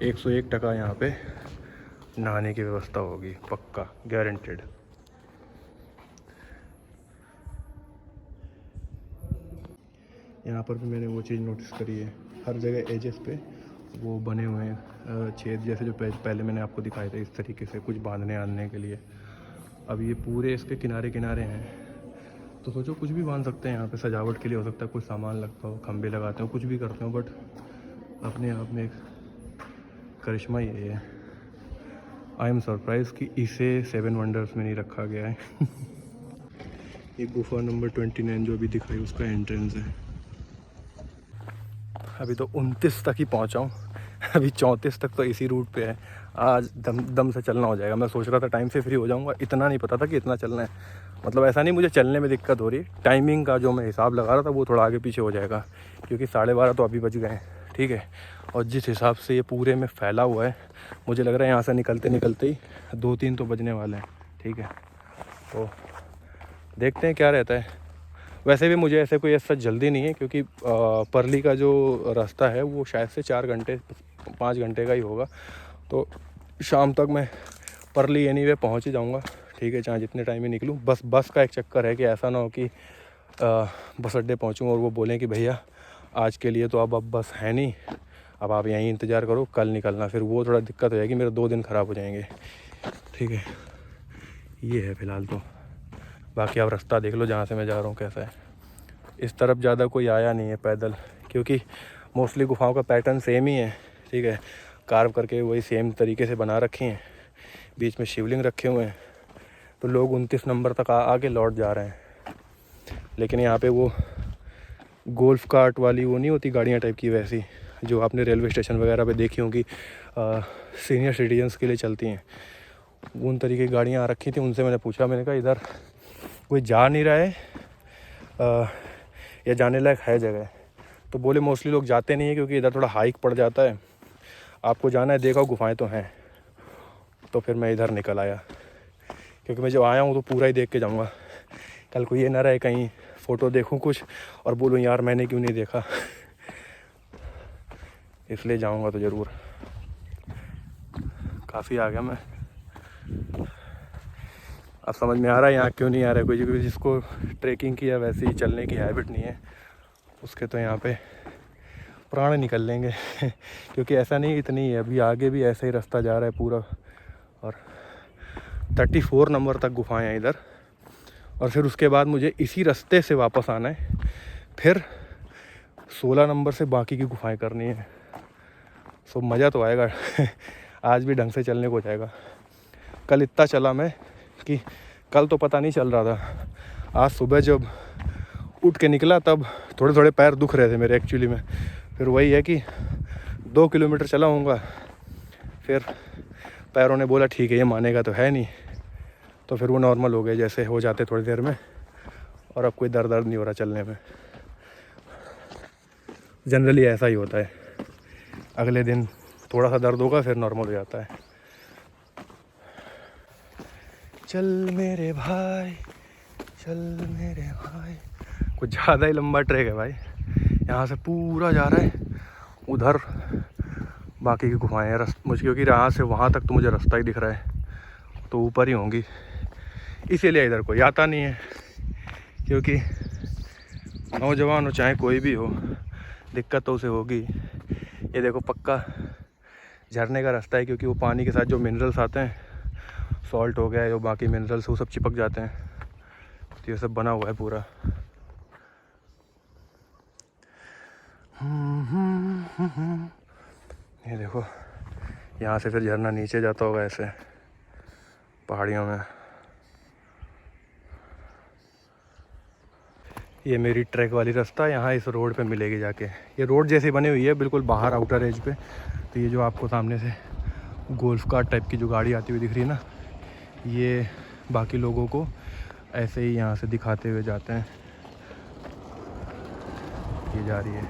101% यहाँ पे नहाने की व्यवस्था होगी, पक्का गारंटेड। यहाँ पर भी मैंने वो चीज़ नोटिस करी है, हर जगह एजेस पे वो बने हुए हैं छेद जैसे, जो पहले मैंने आपको दिखाए थे इस तरीके से, कुछ बांधने आने के लिए। अब ये पूरे इसके किनारे किनारे हैं, तो सोचो कुछ भी बांध सकते हैं यहाँ पे। सजावट के लिए हो सकता है, कुछ सामान लगता हो, खंबे लगाते हो, कुछ भी करते हो, बट अपने आप में एक करिश्मा ही है। आई एम सरप्राइज कि इसे 7 वंडर्स में नहीं रखा गया है। ये गुफा नंबर 29 जो अभी दिखाई, उसका एंट्रेंस है। अभी तो 29 तक ही पहुँचा हूँ, अभी 34 तक तो इसी रूट पे है। आज दम से चलना हो जाएगा। मैं सोच रहा था टाइम से फ्री हो जाऊँगा, इतना नहीं पता था कि इतना चलना है। मतलब ऐसा नहीं मुझे चलने में दिक्कत हो रही, टाइमिंग का जो मैं हिसाब लगा रहा था वो थोड़ा आगे पीछे हो जाएगा, क्योंकि 12:30 तो अभी बज गए हैं, ठीक है। और जिस हिसाब से ये पूरे में फैला हुआ है, मुझे लग रहा है यहाँ से निकलते निकलते ही 2-3 तो बजने वाले हैं, ठीक है। तो देखते हैं क्या रहता है। वैसे भी मुझे ऐसे कोई ऐसा जल्दी नहीं है, क्योंकि परली का जो रास्ता है वो शायद से 4-5 घंटे का ही होगा। तो शाम तक मैं परली एनीवे पहुंच ही जाऊंगा, ठीक है, चाहे जितने टाइम में निकलूं। बस का एक चक्कर है कि ऐसा ना हो कि बस अड्डे पहुंचूं और वो बोलें कि भैया आज के लिए तो अब बस है नहीं, अब आप यहीं इंतज़ार करो, कल निकलना। फिर वो थोड़ा दिक्कत हो जाएगी, मेरे 2 दिन ख़राब हो जाएंगे, ठीक है। ये है फ़िलहाल तो। बाकी आप रास्ता देख लो जहाँ से मैं जा रहा हूँ कैसा है। इस तरफ ज़्यादा कोई आया नहीं है पैदल, क्योंकि मोस्टली गुफाओं का पैटर्न सेम ही है, ठीक है। कार्व करके वही सेम तरीके से बना रखी हैं, बीच में शिवलिंग रखे हुए हैं। तो लोग 29 नंबर तक आके लौट जा रहे हैं। लेकिन यहाँ पे वो गोल्फ कार्ट वाली वो नहीं होती गाड़ियाँ टाइप की, वैसी जो आपने रेलवे स्टेशन वगैरह पे देखी होंगी, सीनियर सिटीजन्स के लिए चलती हैं, उन तरीके की गाड़ियाँ आ रखी थी। उनसे मैंने पूछा, मैंने कहा इधर कोई जा नहीं रहा है या जाने लायक है जगह? तो बोले मोस्टली लोग जाते नहीं है, क्योंकि इधर थोड़ा हाइक पड़ जाता है। आपको जाना है, देखो गुफाएं तो हैं। तो फिर मैं इधर निकल आया, क्योंकि मैं जो आया हूँ तो पूरा ही देख के जाऊँगा। कल को ये ना रहे कहीं फ़ोटो देखूँ कुछ और बोलूँ यार मैंने क्यों नहीं देखा, इसलिए जाऊँगा तो ज़रूर। काफ़ी आ गया मैं, अब समझ में आ रहा है यहाँ क्यों नहीं आ रहा है कोई। जिसको ट्रैकिंग की या वैसे ही चलने की हैबिट नहीं है, उसके तो यहाँ पे प्राण निकल लेंगे। क्योंकि ऐसा नहीं इतनी है, अभी आगे भी ऐसा ही रास्ता जा रहा है पूरा, और 34 नंबर तक गुफाएं हैं इधर। और फिर उसके बाद मुझे इसी रास्ते से वापस आना है, फिर 16 नंबर से बाकी की गुफाएं करनी है। सो मज़ा तो आएगा। आज भी ढंग से चलने को जाएगा। कल इतना चला मैं कि कल तो पता नहीं चल रहा था, आज सुबह जब उठ के निकला तब थोड़े थोड़े पैर दुख रहे थे मेरे एक्चुअली में। फिर वही है कि 2 किलोमीटर चला होऊंगा, फिर पैरों ने बोला ठीक है ये मानेगा तो है नहीं, तो फिर वो नॉर्मल हो गए जैसे हो जाते थोड़ी देर में, और अब कोई दर्द नहीं हो रहा चलने में। जनरली ऐसा ही होता है, अगले दिन थोड़ा सा दर्द होगा फिर नॉर्मल हो जाता है। चल मेरे भाई, चल मेरे भाई। कुछ ज़्यादा ही लंबा ट्रैक है भाई, यहाँ से पूरा जा रहा है उधर बाकी की गुफाएं हैं। मुझे क्योंकि यहाँ से वहाँ तक तो मुझे रास्ता ही दिख रहा है, तो ऊपर ही होंगी, इसीलिए इधर कोई आता नहीं है। क्योंकि नौजवान हो चाहे कोई भी हो, दिक्कत तो उसे होगी। ये देखो पक्का झरने का रास्ता है, क्योंकि वो पानी के साथ जो मिनरल्स आते हैं सॉल्ट हो गया, जो बाकी मिनरल्स वो सब चिपक जाते हैं। तो ये सब बना हुआ है पूरा। ये देखो, यहाँ से फिर झरना नीचे जाता होगा ऐसे पहाड़ियों में। ये मेरी ट्रैक वाली रास्ता यहाँ इस रोड पे मिलेगी जाके। ये रोड जैसी बनी हुई है बिल्कुल बाहर आउटर एज पे। तो ये जो आपको सामने से गोल्फ कार टाइप की जो गाड़ी आती हुई दिख रही है ना, ये बाकी लोगों को ऐसे ही यहाँ से दिखाते हुए जाते हैं। ये जा रही है,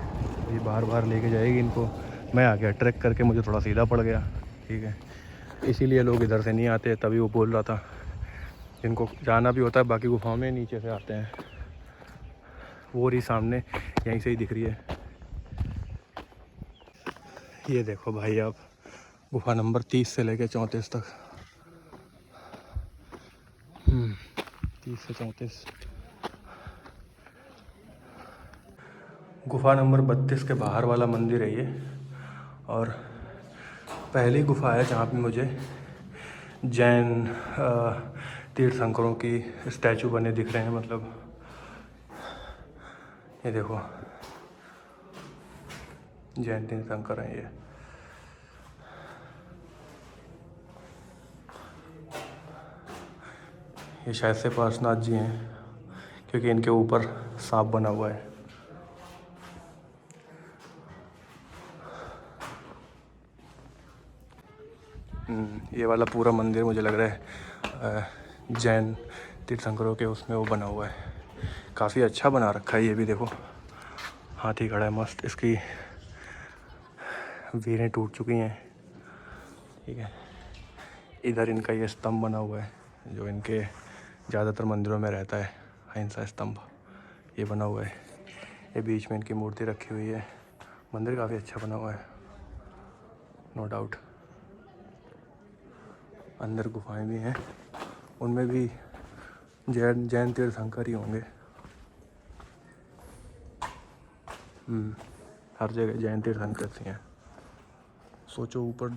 ये बार बार लेके जाएगी इनको। मैं आ गया ट्रैक करके, मुझे थोड़ा सीधा पड़ गया, ठीक है, इसीलिए लोग इधर से नहीं आते। तभी वो बोल रहा था जिनको जाना भी होता है बाकी गुफाओं में नीचे से आते हैं। वो रही सामने, यहीं से ही दिख रही है। ये देखो भाई, आप गुफा नंबर 30 से लेके 34 तक, 30 से 34। गुफा नंबर 32 के बाहर वाला मंदिर है ये। और पहली गुफा है जहाँ पे मुझे जैन तीर्थंकरों की स्टैचू बने दिख रहे हैं। मतलब ये देखो, जैन तीर्थंकर हैं ये। ये शायद से पार्शनाथ जी हैं, क्योंकि इनके ऊपर सांप बना हुआ है। ये वाला पूरा मंदिर मुझे लग रहा है जैन तीर्थंकरों के उसमें वो बना हुआ है। काफ़ी अच्छा बना रखा है ये भी। देखो हाथी खड़ा है मस्त, इसकी वीरें टूट चुकी हैं, ठीक है। इधर इनका ये स्तंभ बना हुआ है जो इनके ज़्यादातर मंदिरों में रहता है, अहिंसा स्तंभ। ये बना हुआ है, ये बीच में इनकी मूर्ति रखी हुई है। मंदिर काफ़ी अच्छा बना हुआ है, नो डाउट। अंदर गुफाएं भी हैं, उनमें भी जैन तीर्थंकर ही होंगे। हर जगह जैन तीर्थंकर से हैं। सोचो ऊपर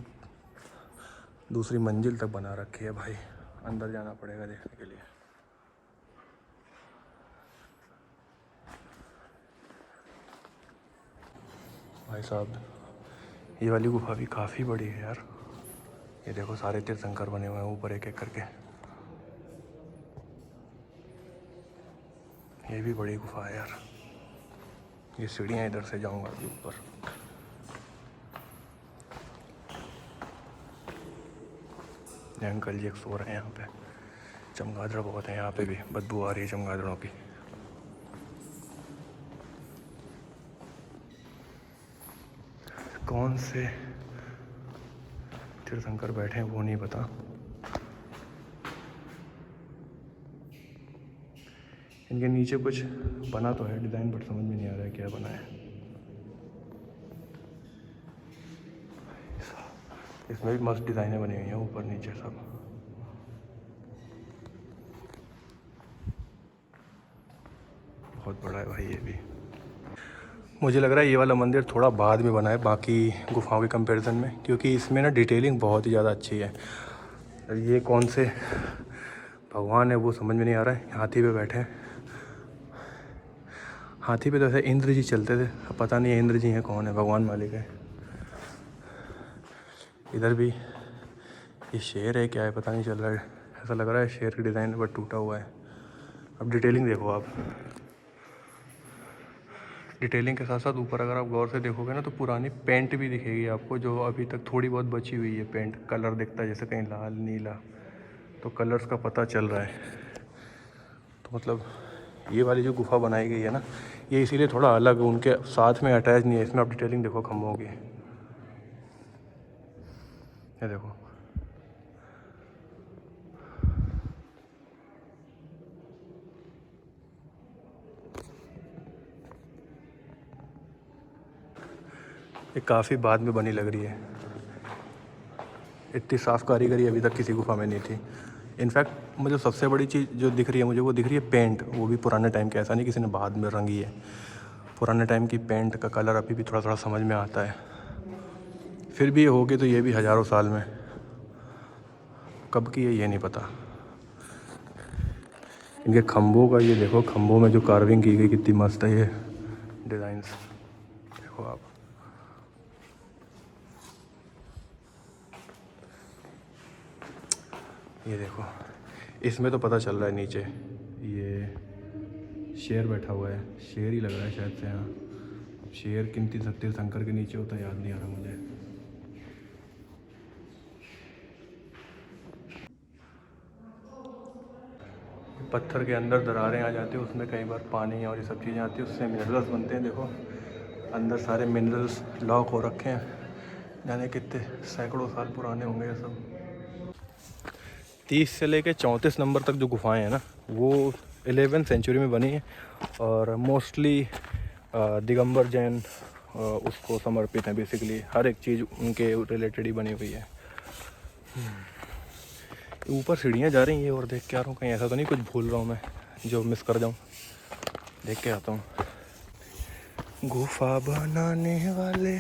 दूसरी मंजिल तक बना रखी है भाई, अंदर जाना पड़ेगा देखने के लिए। भाई साहब, ये वाली गुफा भी काफ़ी बड़ी है यार। ये देखो सारे तीर्थंकर बने हुए हैं ऊपर एक एक करके। ये भी बड़ी गुफा है यार। ये सीढ़ियाँ, इधर से जाऊंगा अभी ऊपर। ये अंकल जी एक सो रहे हैं यहाँ पे। चमगादड़ बहुत है यहाँ पे भी, बदबू आ रही है चमगादड़ों की। कौन से तीर्थंकर बैठे हैं वो नहीं पता। इनके नीचे कुछ बना तो है डिज़ाइन, बट समझ में नहीं आ रहा है क्या बना है। इसमें भी मस्त डिज़ाइनें बनी हुई हैं ऊपर नीचे सब। बहुत बड़ा है भाई ये भी। मुझे लग रहा है ये वाला मंदिर थोड़ा बाद में बना है बाकी गुफाओं के कंपैरिजन में, क्योंकि इसमें ना डिटेलिंग बहुत ही ज़्यादा अच्छी है। ये कौन से भगवान है वो समझ में नहीं आ रहा है। हाथी पे बैठे हैं, हाथी पे तो ऐसे इंद्र जी चलते थे, अब पता नहीं है इंद्र जी हैं कौन है, भगवान मालिक है। इधर भी ये शेर है क्या है पता नहीं चल रहा है, ऐसा लग रहा है शेर की डिज़ाइन बट टूटा हुआ है। अब डिटेलिंग देखो आप, डिटेलिंग के साथ साथ ऊपर अगर आप गौर से देखोगे ना तो पुरानी पेंट भी दिखेगी आपको, जो अभी तक थोड़ी बहुत बची हुई है पेंट। कलर दिखता है जैसे कहीं लाल नीला, तो कलर्स का पता चल रहा है। तो मतलब ये वाली जो गुफा बनाई गई है ना, ये इसीलिए थोड़ा अलग, उनके साथ में अटैच नहीं है। इसमें आप डिटेलिंग देखो खम्भों की, ये देखो। ये काफ़ी बाद में बनी लग रही है, इतनी साफ़ कारीगरी अभी तक किसी गुफा में नहीं थी। इनफैक्ट मुझे सबसे बड़ी चीज़ जो दिख रही है मुझे, वो दिख रही है पेंट, वो भी पुराने टाइम के, ऐसा नहीं किसी ने बाद में रंगी है। पुराने टाइम की पेंट का कलर अभी भी थोड़ा थोड़ा समझ में आता है। फिर भी होगी तो ये भी हज़ारों साल में। कब की है ये नहीं पता। इनके खम्भों का ये देखो, खम्भों में जो कार्विंग की गई कितनी मस्त है ये डिज़ाइंस, देखो आप। ये देखो, इसमें तो पता चल रहा है नीचे ये शेर बैठा हुआ है, शेर ही लग रहा है शायद से। हाँ, अब शेर किन तीर्थंकर के नीचे होता है याद नहीं आ रहा मुझे। पत्थर के अंदर दरारें आ जाती हैं, उसमें कई बार पानी और ये सब चीज़ें आती हैं, उससे मिनरल्स बनते हैं। देखो अंदर सारे मिनरल्स लॉक हो रखे हैं, जाने कितने सैकड़ों साल पुराने होंगे ये सब। 30 से लेके 34 नंबर तक जो गुफाएं हैं ना, वो 11वीं सेंचुरी में बनी है और मोस्टली दिगंबर जैन उसको समर्पित हैं। बेसिकली हर एक चीज़ उनके रिलेटेड ही बनी हुई है। ऊपर सीढ़ियाँ जा रही हैं और देख के आ रहा हूँ, कहीं ऐसा तो नहीं कुछ भूल रहा हूँ मैं जो मिस कर जाऊँ। देख के आता हूँ। गुफा बनाने वाले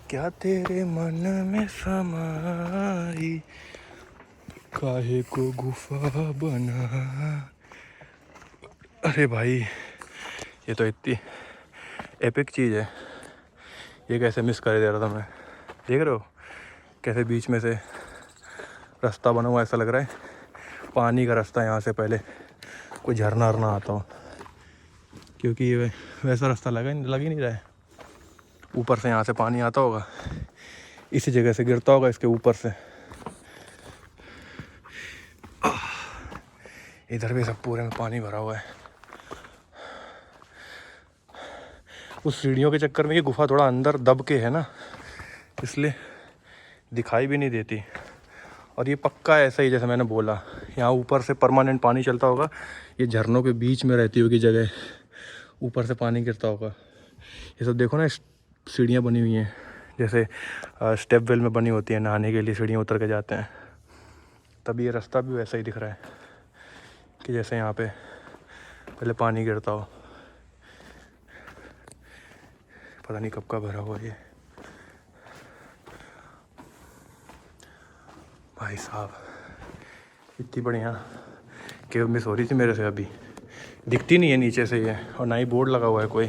क्या तेरे मन में समाई, काहे को गुफा बना। अरे भाई ये तो इतनी एपिक चीज़ है, ये कैसे मिस कर दे रहा था मैं। देख रहे हो कैसे बीच में से रास्ता बना हुआ, ऐसा लग रहा है पानी का रास्ता। यहाँ से पहले कोई झरना वरना आता हो, क्योंकि ये वैसा रास्ता लग ही नहीं रहा है। ऊपर से यहाँ से पानी आता होगा, इसी जगह से गिरता होगा इसके ऊपर से। इधर भी सब पूरे में पानी भरा हुआ है। उस सीढ़ियों के चक्कर में ये गुफा थोड़ा अंदर दब के है ना, इसलिए दिखाई भी नहीं देती। और ये पक्का ऐसा ही जैसे मैंने बोला, यहाँ ऊपर से परमानेंट पानी चलता होगा, ये झरनों के बीच में रहती होगी जगह, ऊपर से पानी गिरता होगा। ये सब देखो ना, सीढ़ियाँ बनी हुई हैं जैसे स्टेप वेल में बनी होती है, नहाने के लिए सीढ़ियाँ उतर के जाते हैं। तभी ये रास्ता भी वैसा ही दिख रहा है कि जैसे यहाँ पे पहले पानी गिरता हो। पता नहीं कब का भरा हुआ ये। भाई साहब इतनी बढ़िया केव मिस हो रही थी मेरे से, अभी दिखती नहीं है नीचे से ये, और ना ही बोर्ड लगा हुआ है कोई।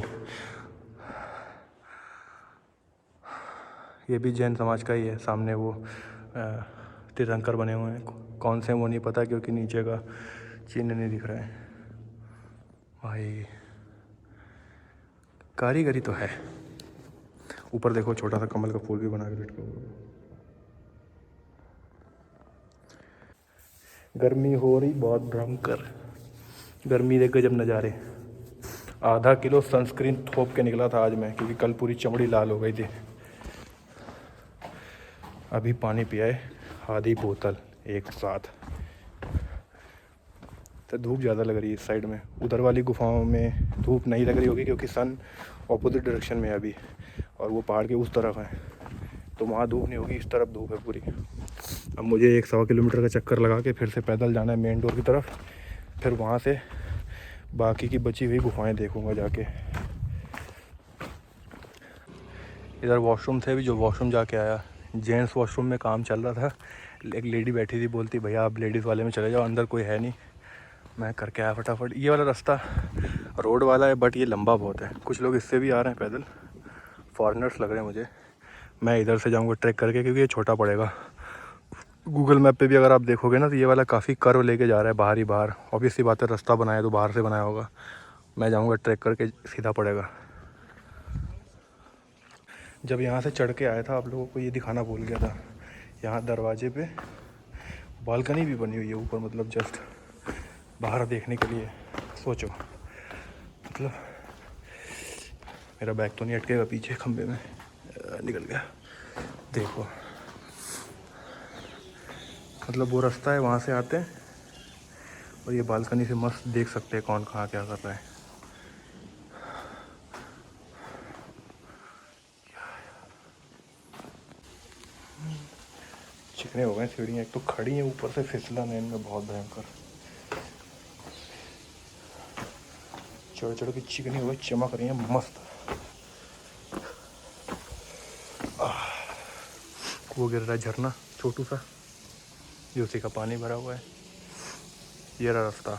ये भी जैन समाज का ही है। सामने वो तीर्थंकर बने हुए हैं, कौन से वो नहीं पता क्योंकि नीचे का चिन्ह नहीं दिख रहा है। भाई कारीगरी तो है। ऊपर देखो छोटा सा कमल का फूल भी बना के लटका हुआ। गर्मी हो रही बहुत भयंकर, गर्मी देख गजब नज़ारे। आधा किलो सनस्क्रीन थोप के निकला था आज मैं, क्योंकि कल पूरी चमड़ी लाल हो गई थी। अभी पानी पिया है आधी बोतल एक साथ। तो धूप ज़्यादा लग रही है इस साइड में, उधर वाली गुफाओं में धूप नहीं लग रही होगी क्योंकि सन ऑपोजिट डायरेक्शन में है अभी, और वो पहाड़ के उस तरफ है, तो वहाँ धूप नहीं होगी, इस तरफ धूप है पूरी। अब मुझे 1-1.25 किलोमीटर का चक्कर लगा के फिर से पैदल जाना है मेन डोर की तरफ, फिर वहाँ से बाकी की बची हुई गुफाएं देखूंगा जाके। इधर वॉशरूम थे, भी जो वॉशरूम जाके आया, जेंट्स वॉशरूम में काम चल रहा था। एक लेडी बैठी थी, बोलती भैया आप लेडीज़ वाले में चले जाओ, अंदर कोई है नहीं। मैं करके आया फटाफट। ये वाला रास्ता रोड वाला है बट ये लंबा बहुत है, कुछ लोग इससे भी आ रहे हैं पैदल, फॉरेनर्स लग रहे हैं मुझे। मैं इधर से जाऊंगा ट्रैक करके क्योंकि ये छोटा पड़ेगा। गूगल मैप पे भी अगर आप देखोगे ना तो ये वाला काफ़ी कर्व लेके जा रहा है बाहर ही बाहर। ऑब्वियसली बात है, रास्ता बनाया तो बाहर से बनाया होगा। मैं जाऊंगा ट्रैक करके, सीधा पड़ेगा। जब यहाँ से चढ़ के आया था आप लोगों को ये दिखाना भूल गया था, यहाँ दरवाजे पे बालकनी भी बनी हुई है ऊपर, मतलब जस्ट बाहर देखने के लिए। सोचो मतलब मेरा बैग तो नहीं अटकेगा पीछे खंबे में, निकल गया। देखो मतलब वो रास्ता है, वहाँ से आते हैं और ये बालकनी से मस्त देख सकते हैं कौन कहाँ क्या कर रहा है। चिकने हो गए सीढ़ियाँ, एक तो खड़ी हैं, ऊपर से फिसलन है इनमें बहुत भयंकर। चढ़ चढ़ के चिकनी हो गई, चमक रही है मस्त। वो गिर रहा है झरना छोटू सा। ये उसी का पानी भरा हुआ है। ये रहा रास्ता।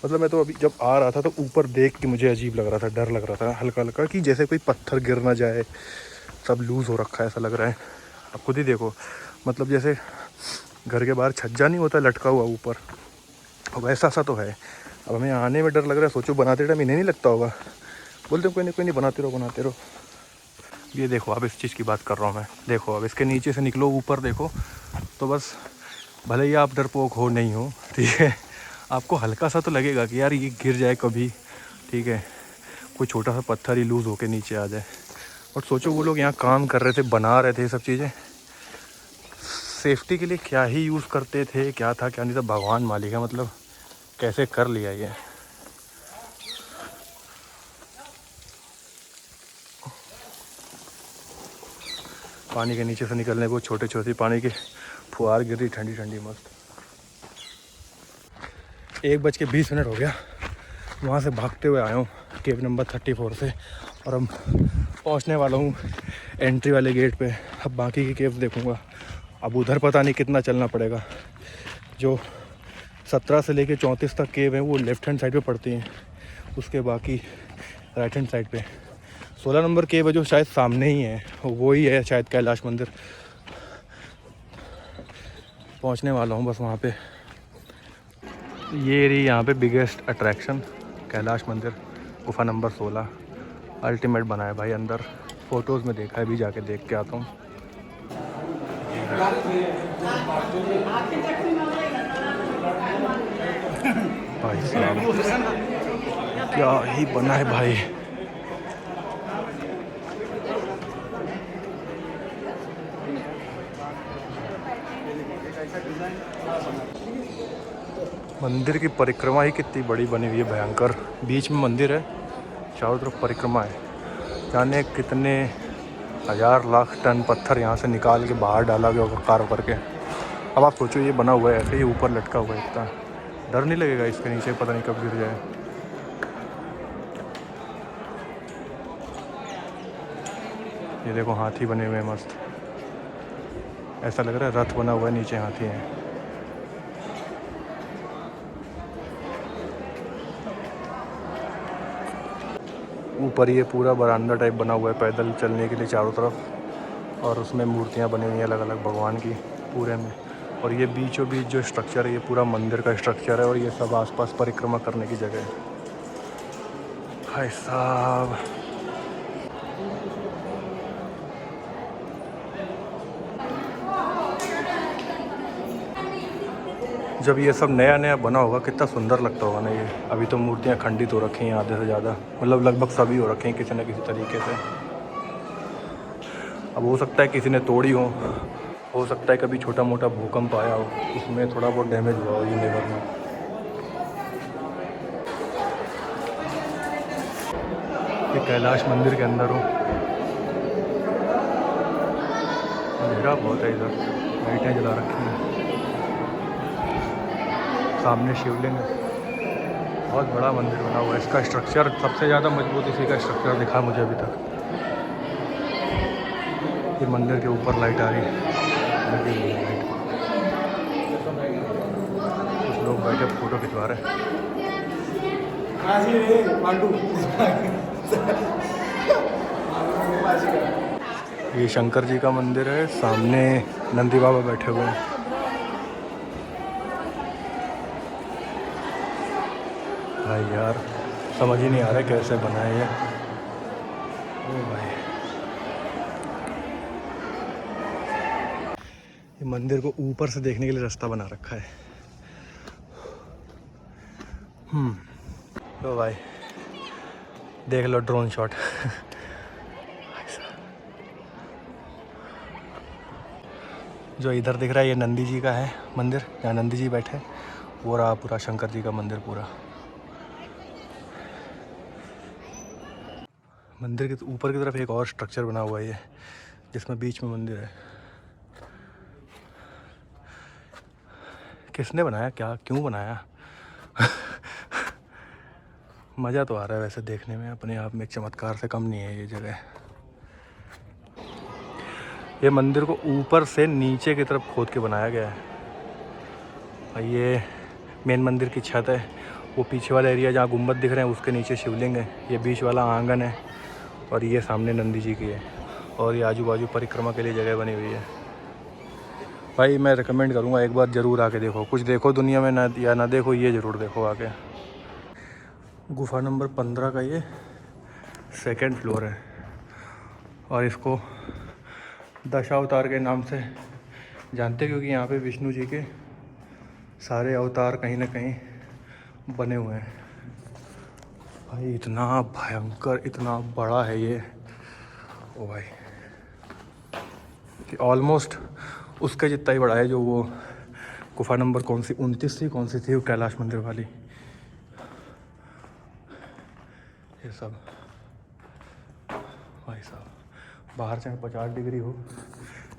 मतलब मैं तो अभी जब आ रहा था तो ऊपर देख के मुझे अजीब लग रहा था, डर लग रहा था हल्का हल्का, कि जैसे कोई पत्थर गिर ना जाए। सब लूज़ हो रखा है ऐसा लग रहा है। आप खुद ही देखो, मतलब जैसे घर के बाहर छज्जा नहीं होता लटका हुआ ऊपर, वैसा सा तो है। अब हमें आने में डर लग रहा है। सोचो बनाते टाइम इन्हें नहीं लगता होगा। बोलते कोई नहीं बनाते रहो। ये देखो, अब इस चीज़ की बात कर रहा हूँ मैं। देखो अब इसके नीचे से निकलो ऊपर देखो, तो बस भले ही आप डरपोक हो नहीं हो, ठीक है, आपको हल्का सा तो लगेगा कि यार ये गिर जाए कभी, ठीक है, कोई छोटा सा पत्थर ही लूज़ होके नीचे आ जाए। और सोचो वो लोग यहाँ काम कर रहे थे, बना रहे थे ये सब चीज़ें, सेफ्टी के लिए क्या ही यूज़ करते थे, क्या था क्या नहीं था, भगवान मालिक है। मतलब कैसे कर लिया ये। पानी के नीचे से निकलने को छोटे छोटे पानी के फुहार गिर रही, ठंडी ठंडी मस्त। 1:20 हो गया, वहाँ से भागते हुए आया हूँ केव नंबर 34 से, और अब पहुँचने वाला हूँ एंट्री वाले गेट पे। अब बाकी की केव्स देखूँगा। अब उधर पता नहीं कितना चलना पड़ेगा। जो 17 से लेके 34 तक केव हैं वो लेफ़्ट हैंड साइड पे पड़ती हैं, उसके बाकी राइट हैंड साइड पे। 16 नंबर केव है जो शायद सामने ही है, वो ही है शायद कैलाश मंदिर। पहुंचने वाला हूं बस वहां पे। ये रही यहाँ पे बिगेस्ट अट्रैक्शन, कैलाश मंदिर, गुफा नंबर 16। अल्टीमेट बना है भाई अंदर, फ़ोटोज़ में देखा है, भी जाके देख के आता हूँ। भाई साहब क्या ही बना है भाई। मंदिर की परिक्रमा ही कितनी बड़ी बनी हुई है, भयंकर। बीच में मंदिर है, चारों तरफ परिक्रमा है। जाने कितने हज़ार लाख टन पत्थर यहाँ से निकाल के बाहर डाला गया होगा कार करके। अब आप सोचो ये बना हुआ है ऐसे ही ऊपर लटका हुआ है, इतना डर नहीं लगेगा इसके नीचे पता नहीं कब गिर जाए। ये देखो हाथी बने हुए हैं मस्त, ऐसा लग रहा है रथ बना हुआ है, नीचे हाथी हैं। ऊपर ये पूरा बरामदा टाइप बना हुआ है पैदल चलने के लिए चारों तरफ, और उसमें मूर्तियाँ बनी हुई हैं अलग अलग भगवान की पूरे में। और ये बीचों बीच जो स्ट्रक्चर है ये पूरा मंदिर का स्ट्रक्चर है, और ये सब आसपास परिक्रमा करने की जगह है। भाई साहब जब ये सब नया नया बना होगा कितना सुंदर लगता होगा ना ये। अभी तो मूर्तियाँ खंडित हो रखी हैं आधे से ज़्यादा, मतलब लगभग सभी हो रखे हैं किसी न किसी तरीके से। अब हो सकता है किसी ने तोड़ी हो सकता है कभी छोटा मोटा भूकंप आया हो, उसमें थोड़ा बहुत डैमेज हुआ हो, ये नेवर में। ये कैलाश मंदिर के अंदर हो, अंधेरा बहुत है इधर, लाइटें जला रखी हैं। सामने शिवलिंग है, बहुत बड़ा मंदिर बना हुआ है। इसका स्ट्रक्चर सबसे ज़्यादा मजबूत इसी का स्ट्रक्चर दिखा मुझे अभी तक। ये मंदिर के ऊपर लाइट आ रही है, लगी हुई है लाइट। कुछ लोग बैठे फ़ोटो खिंचवा रहे हैं। ये शंकर जी का मंदिर है, सामने नंदी बाबा बैठे हुए हैं। भाई यार समझ ही नहीं आ रहा कैसे बना है ये। ओ भाई ये मंदिर को ऊपर से देखने के लिए रास्ता बना रखा है। तो भाई देख लो ड्रोन शॉट। जो इधर दिख रहा है ये नंदी जी का है मंदिर, यहाँ नंदी जी बैठे, वो रहा पूरा शंकर जी का मंदिर पूरा। मंदिर के ऊपर की तरफ एक और स्ट्रक्चर बना हुआ है ये, जिसमें बीच में मंदिर है। किसने बनाया, क्या क्यों बनाया? मज़ा तो आ रहा है वैसे देखने में, अपने आप में एक चमत्कार से कम नहीं है ये जगह। ये मंदिर को ऊपर से नीचे की तरफ खोद के बनाया गया है। और ये मेन मंदिर की छत है। वो पीछे वाला एरिया जहाँ गुम्बद दिख रहे हैं उसके नीचे शिवलिंग है। ये बीच वाला आंगन है और ये सामने नंदी जी की है। और ये आजू बाजू परिक्रमा के लिए जगह बनी हुई है। भाई मैं रिकमेंड करूँगा एक बार ज़रूर आके देखो। कुछ देखो दुनिया में, ना या ना देखो, ये ज़रूर देखो आके। गुफा नंबर 15 का ये 2nd फ्लोर है और इसको दशावतार के नाम से जानते हैं, क्योंकि यहाँ पे विष्णु जी के सारे अवतार कहीं ना कहीं बने हुए हैं। भाई इतना भयंकर, इतना बड़ा है ये। ओ भाई, ऑलमोस्ट उसके जितना ही बड़ा है जो वो गुफा नंबर कौन सी 29 थी, कौन सी थी वो कैलाश मंदिर वाली। ये सब भाई साहब, बाहर चाहे 50 डिग्री हो,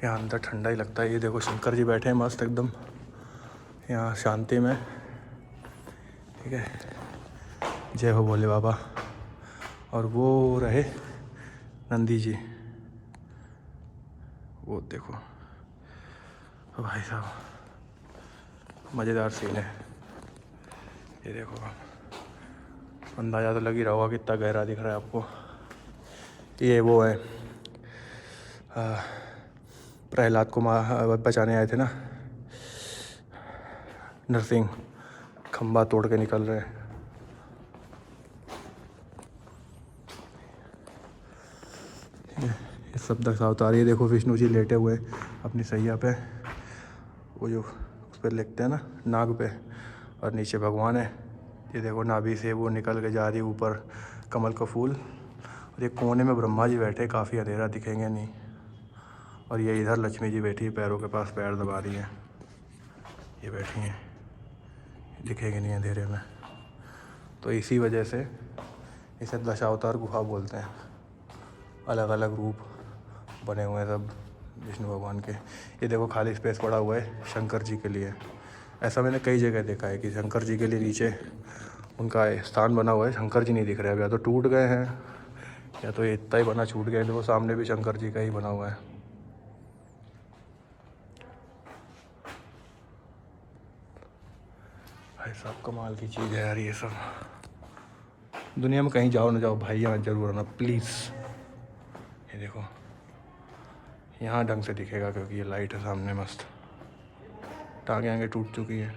यहाँ अंदर ठंडा ही लगता है। ये देखो शंकर जी बैठे हैं मस्त एकदम यहाँ शांति में। ठीक है, जय हो भोले बाबा। और वो रहे नंदी जी, वो देखो भाई साहब, मज़ेदार सीन है। ये देखो, अंदाज़ा तो लग ही रहा होगा कितना गहरा दिख रहा है आपको। ये वो है प्रहलाद को बचाने आए थे ना, नरसिंह, खंबा तोड़ के निकल रहे हैं। ये सब दशावतार। ये देखो विष्णु जी लेटे हुए अपनी सैया पे, वो जो उस पर लिखते हैं ना नाग पे, और नीचे भगवान है। ये देखो नाभि से वो निकल के जा रही है ऊपर कमल का फूल। और ये कोने में ब्रह्मा जी बैठे, काफ़ी अंधेरा दिखेंगे नहीं। और ये इधर लक्ष्मी जी बैठी है, पैरों के पास पैर दबा रही हैं। ये बैठी हैं, दिखेंगे नहीं अंधेरे में। तो इसी वजह से इसे दशावतार गुफा बोलते हैं। अलग अलग रूप बने हुए हैं सब विष्णु भगवान के। ये देखो खाली स्पेस पड़ा हुआ है शंकर जी के लिए। ऐसा मैंने कई जगह देखा है कि शंकर जी के लिए नीचे उनका स्थान बना हुआ है। शंकर जी नहीं दिख रहे, अब या तो टूट गए हैं या तो ये इतना ही बना छूट गया। देखो सामने भी शंकर जी का ही बना हुआ है। भाई साहब कमाल की चीज़ है यार ये सब। दुनिया में कहीं जाओ ना जाओ भाई, यहाँ जरूर आना प्लीज़। ये देखो यहाँ ढंग से दिखेगा क्योंकि ये लाइट है सामने मस्त। टांगे आगे टूट चुकी है।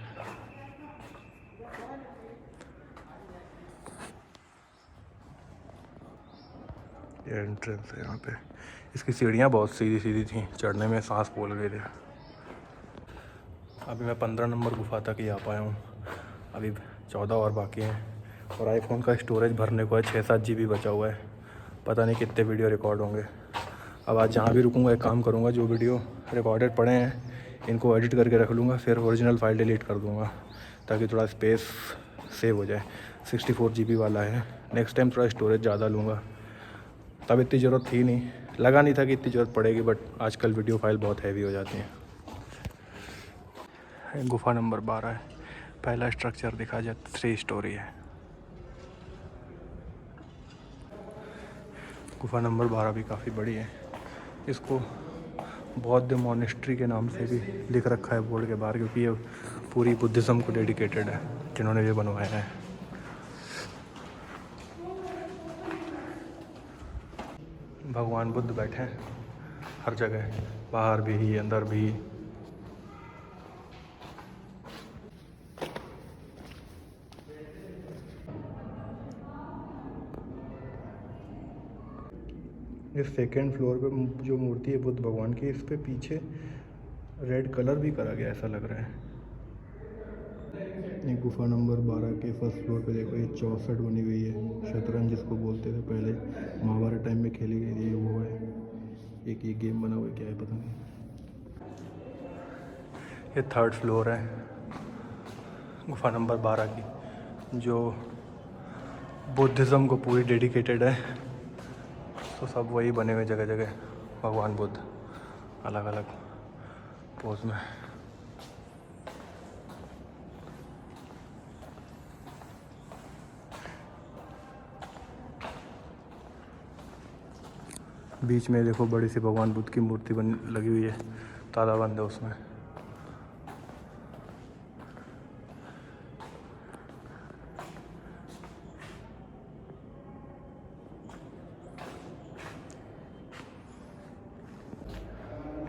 ये एंट्रेंस है यहाँ पे। इसकी सीढ़ियाँ बहुत सीधी सीधी थी, चढ़ने में सांस फूल गए थे। अभी मैं 15 नंबर गुफा तक ही आ पाया हूँ, अभी 14 और बाकी हैं। और आईफोन का स्टोरेज भरने को है, 6-7 GB बचा हुआ है। पता नहीं कितने वीडियो रिकॉर्ड होंगे। अब आज जहाँ भी रुकूँगा एक काम करूँगा, जो वीडियो रिकॉर्डेड पड़े हैं इनको एडिट करके रख लूँगा, फिर ओरिजिनल फाइल डिलीट कर दूँगा ताकि थोड़ा स्पेस सेव हो जाए। 64 GB वाला है। नेक्स्ट टाइम थोड़ा स्टोरेज ज़्यादा लूँगा। तब इतनी ज़रूरत थी नहीं, लगा नहीं था कि इतनी ज़रूरत पड़ेगी, बट आजकल वीडियो फाइल बहुत हैवी हो जाती हैं। गुफा नंबर 12 है। पहला स्ट्रक्चर दिखा जाए 3 स्टोरी है। गुफा नंबर 12 भी काफ़ी बड़ी है। इसको बौद्ध मॉनेस्ट्री के नाम से भी लिख रखा है बोर्ड के बाहर, क्योंकि ये पूरी बुद्धिज़्म को डेडिकेटेड है जिन्होंने ये बनवाया है। भगवान बुद्ध बैठे हैं हर जगह, बाहर भी अंदर भी। इस 2nd फ्लोर पे जो मूर्ति है बुद्ध भगवान की, इस पे पीछे रेड कलर भी करा गया ऐसा लग रहा है। ये गुफा नंबर 12 के 1st फ्लोर पे देखो, ये 64 बनी हुई है। शतरंज जिसको बोलते थे पहले, महाभारत टाइम में खेली गई थी, वो है। एक ये गेम बना हुआ है, क्या है पता नहीं। ये 3rd फ्लोर है गुफा नंबर 12 की, जो बुद्धिज़्म को पूरी डेडिकेटेड है। तो सब वही बने हुए जगह जगह भगवान बुद्ध अलग अलग पोज में। बीच में देखो बड़ी सी भगवान बुद्ध की मूर्ति बन लगी हुई है, ताला बंद है उसमें।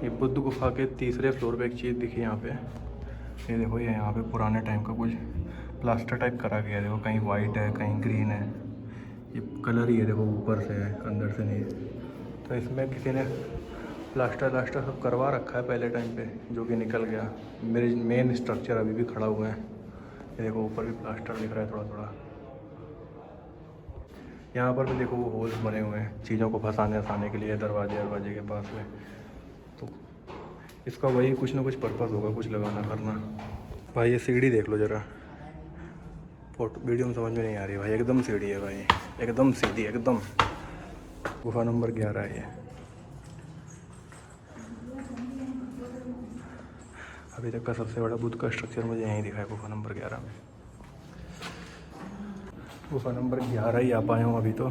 ये बुद्ध गुफा के तीसरे फ्लोर पे एक चीज़ दिखी यहाँ पे। ये देखो, ये यहाँ पे पुराने टाइम का कुछ प्लास्टर टाइप करा गया है। देखो कहीं वाइट है, कहीं ग्रीन है। ये कलर ही है, देखो ऊपर से है, अंदर से नहीं। तो इसमें किसी ने प्लास्टर सब करवा रखा है पहले टाइम पे, जो कि निकल गया। मेरे मेन स्ट्रक्चर अभी भी खड़ा हुआ है। ये देखो ऊपर भी प्लास्टर दिख रहा है थोड़ा थोड़ा। यहाँ पर भी देखो वो होल्स बने हुए हैं चीज़ों को फंसाने के लिए, दरवाजे के पास में। तो इसका वही कुछ ना कुछ पर्पज़ होगा, कुछ लगाना करना। भाई ये सीढ़ी देख लो ज़रा, फोटो वीडियो में समझ में नहीं आ रही भाई। एकदम सीढ़ी है भाई, एकदम सीधी, एकदम। गुफा नंबर 11 है ये। अभी तक का सबसे बड़ा बुद्ध का स्ट्रक्चर मुझे यहीं दिखा है, गुफा नंबर 11 में। गुफा नंबर 11 ही आ पाए हूँ अभी तो,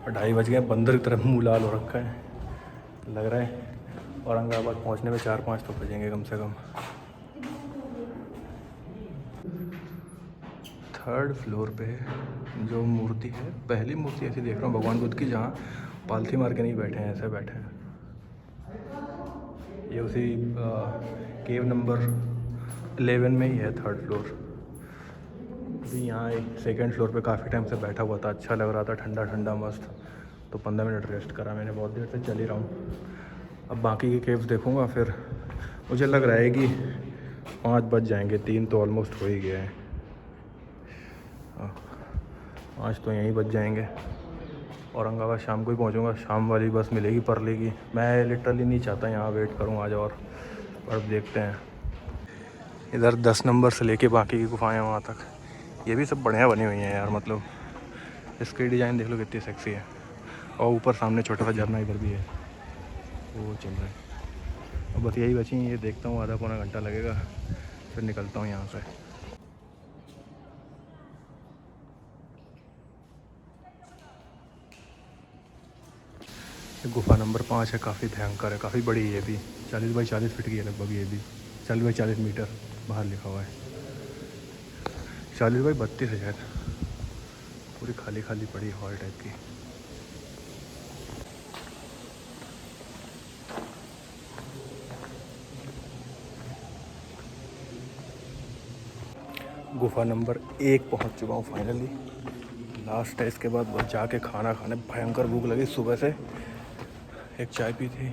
2:30 बज गए। बंदर की तरफ मुँह लाल हो रखा है, लग रहा है औरंगाबाद पहुँचने में 4-5 तो बजेंगे कम से कम। 3rd फ्लोर पे जो मूर्ति है, पहली मूर्ति ऐसी देख रहा हूँ भगवान बुद्ध की, जहाँ पालथी मार के नहीं बैठे हैं, ऐसे बैठे हैं। ये उसी केव नंबर 11 में ही है, 3rd फ्लोर। अभी यहाँ 2nd फ्लोर पे काफ़ी टाइम से बैठा हुआ था, अच्छा लग रहा था, ठंडा ठंडा मस्त। तो 15 मिनट रेस्ट करा मैंने, बहुत देर से चल ही रहा हूँ। अब बाकी के केव्स देखूँगा, फिर मुझे लग रहा है कि 5 बज जाएंगे, 3 तो ऑलमोस्ट हो ही गया है। 5 तो यहीं बज जाएंगे। औरंगाबाद शाम को ही पहुँचूँगा, शाम वाली बस मिलेगी परली की। मैं लिटरली नहीं चाहता यहाँ वेट करूँ आज, और अब देखते हैं। इधर 10 नंबर से लेके बाकी की गुफाएँ वहाँ तक, ये भी सब बढ़िया बनी हुई हैं यार। मतलब इसकी डिज़ाइन देख लो कितनी सेक्सी है। और ऊपर सामने छोटा सा झरना इधर भी है, वो चल रहा है। और बस यही बची, ये देखता हूँ, आधा पौना घंटा लगेगा, फिर निकलता हूँ यहाँ से। गुफा नंबर 5 है, काफ़ी भयंकर है, काफ़ी बड़ी है। ये भी 40 बाई 40 फीट की है लगभग। ये भी 40 बाई 40 मीटर बाहर लिखा हुआ है। 40 बाई 32 है शायद। पूरी खाली खाली पड़ी हॉल टाइप की। गुफा नंबर 1 पहुंच चुका हूँ फाइनली, लास्ट है। इसके बाद बस जाके खाना खाने, भयंकर भूख लगी। सुबह से एक चाय पी थी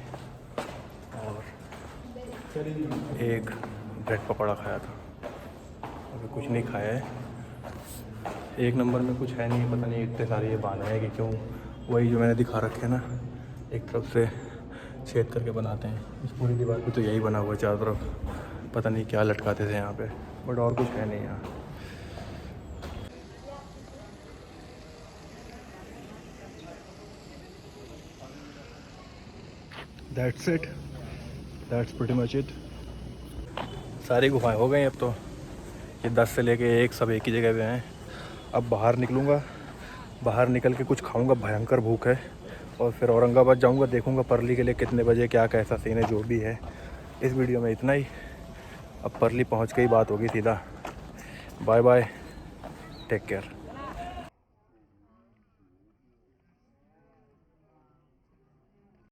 और एक ब्रेड पकौड़ा खाया था, अभी कुछ नहीं खाया है। 1 नंबर में कुछ है नहीं, पता नहीं इतने सारे ये बांध रहे हैं कि क्यों। वही जो मैंने दिखा रखे ना, एक तरफ से छेद करके बनाते हैं। इस पूरी दीवार पे तो यही बना हुआ है चारों तरफ, पता नहीं क्या लटकाते थे यहाँ पे, बट और कुछ है नहीं यहाँ। That's it, that's pretty much it। सारी गुफाएं हो गई अब तो। ये 10 से लेके 1 सब एक ही जगह पे हैं। अब बाहर निकलूँगा, बाहर निकल के कुछ खाऊंगा, भयंकर भूख है। और फिर औरंगाबाद जाऊंगा, देखूंगा परली के लिए कितने बजे क्या कैसा सीन है, जो भी है। इस वीडियो में इतना ही। अब परली पहुंच के ही बात होगी सीधा। Bye bye, take care.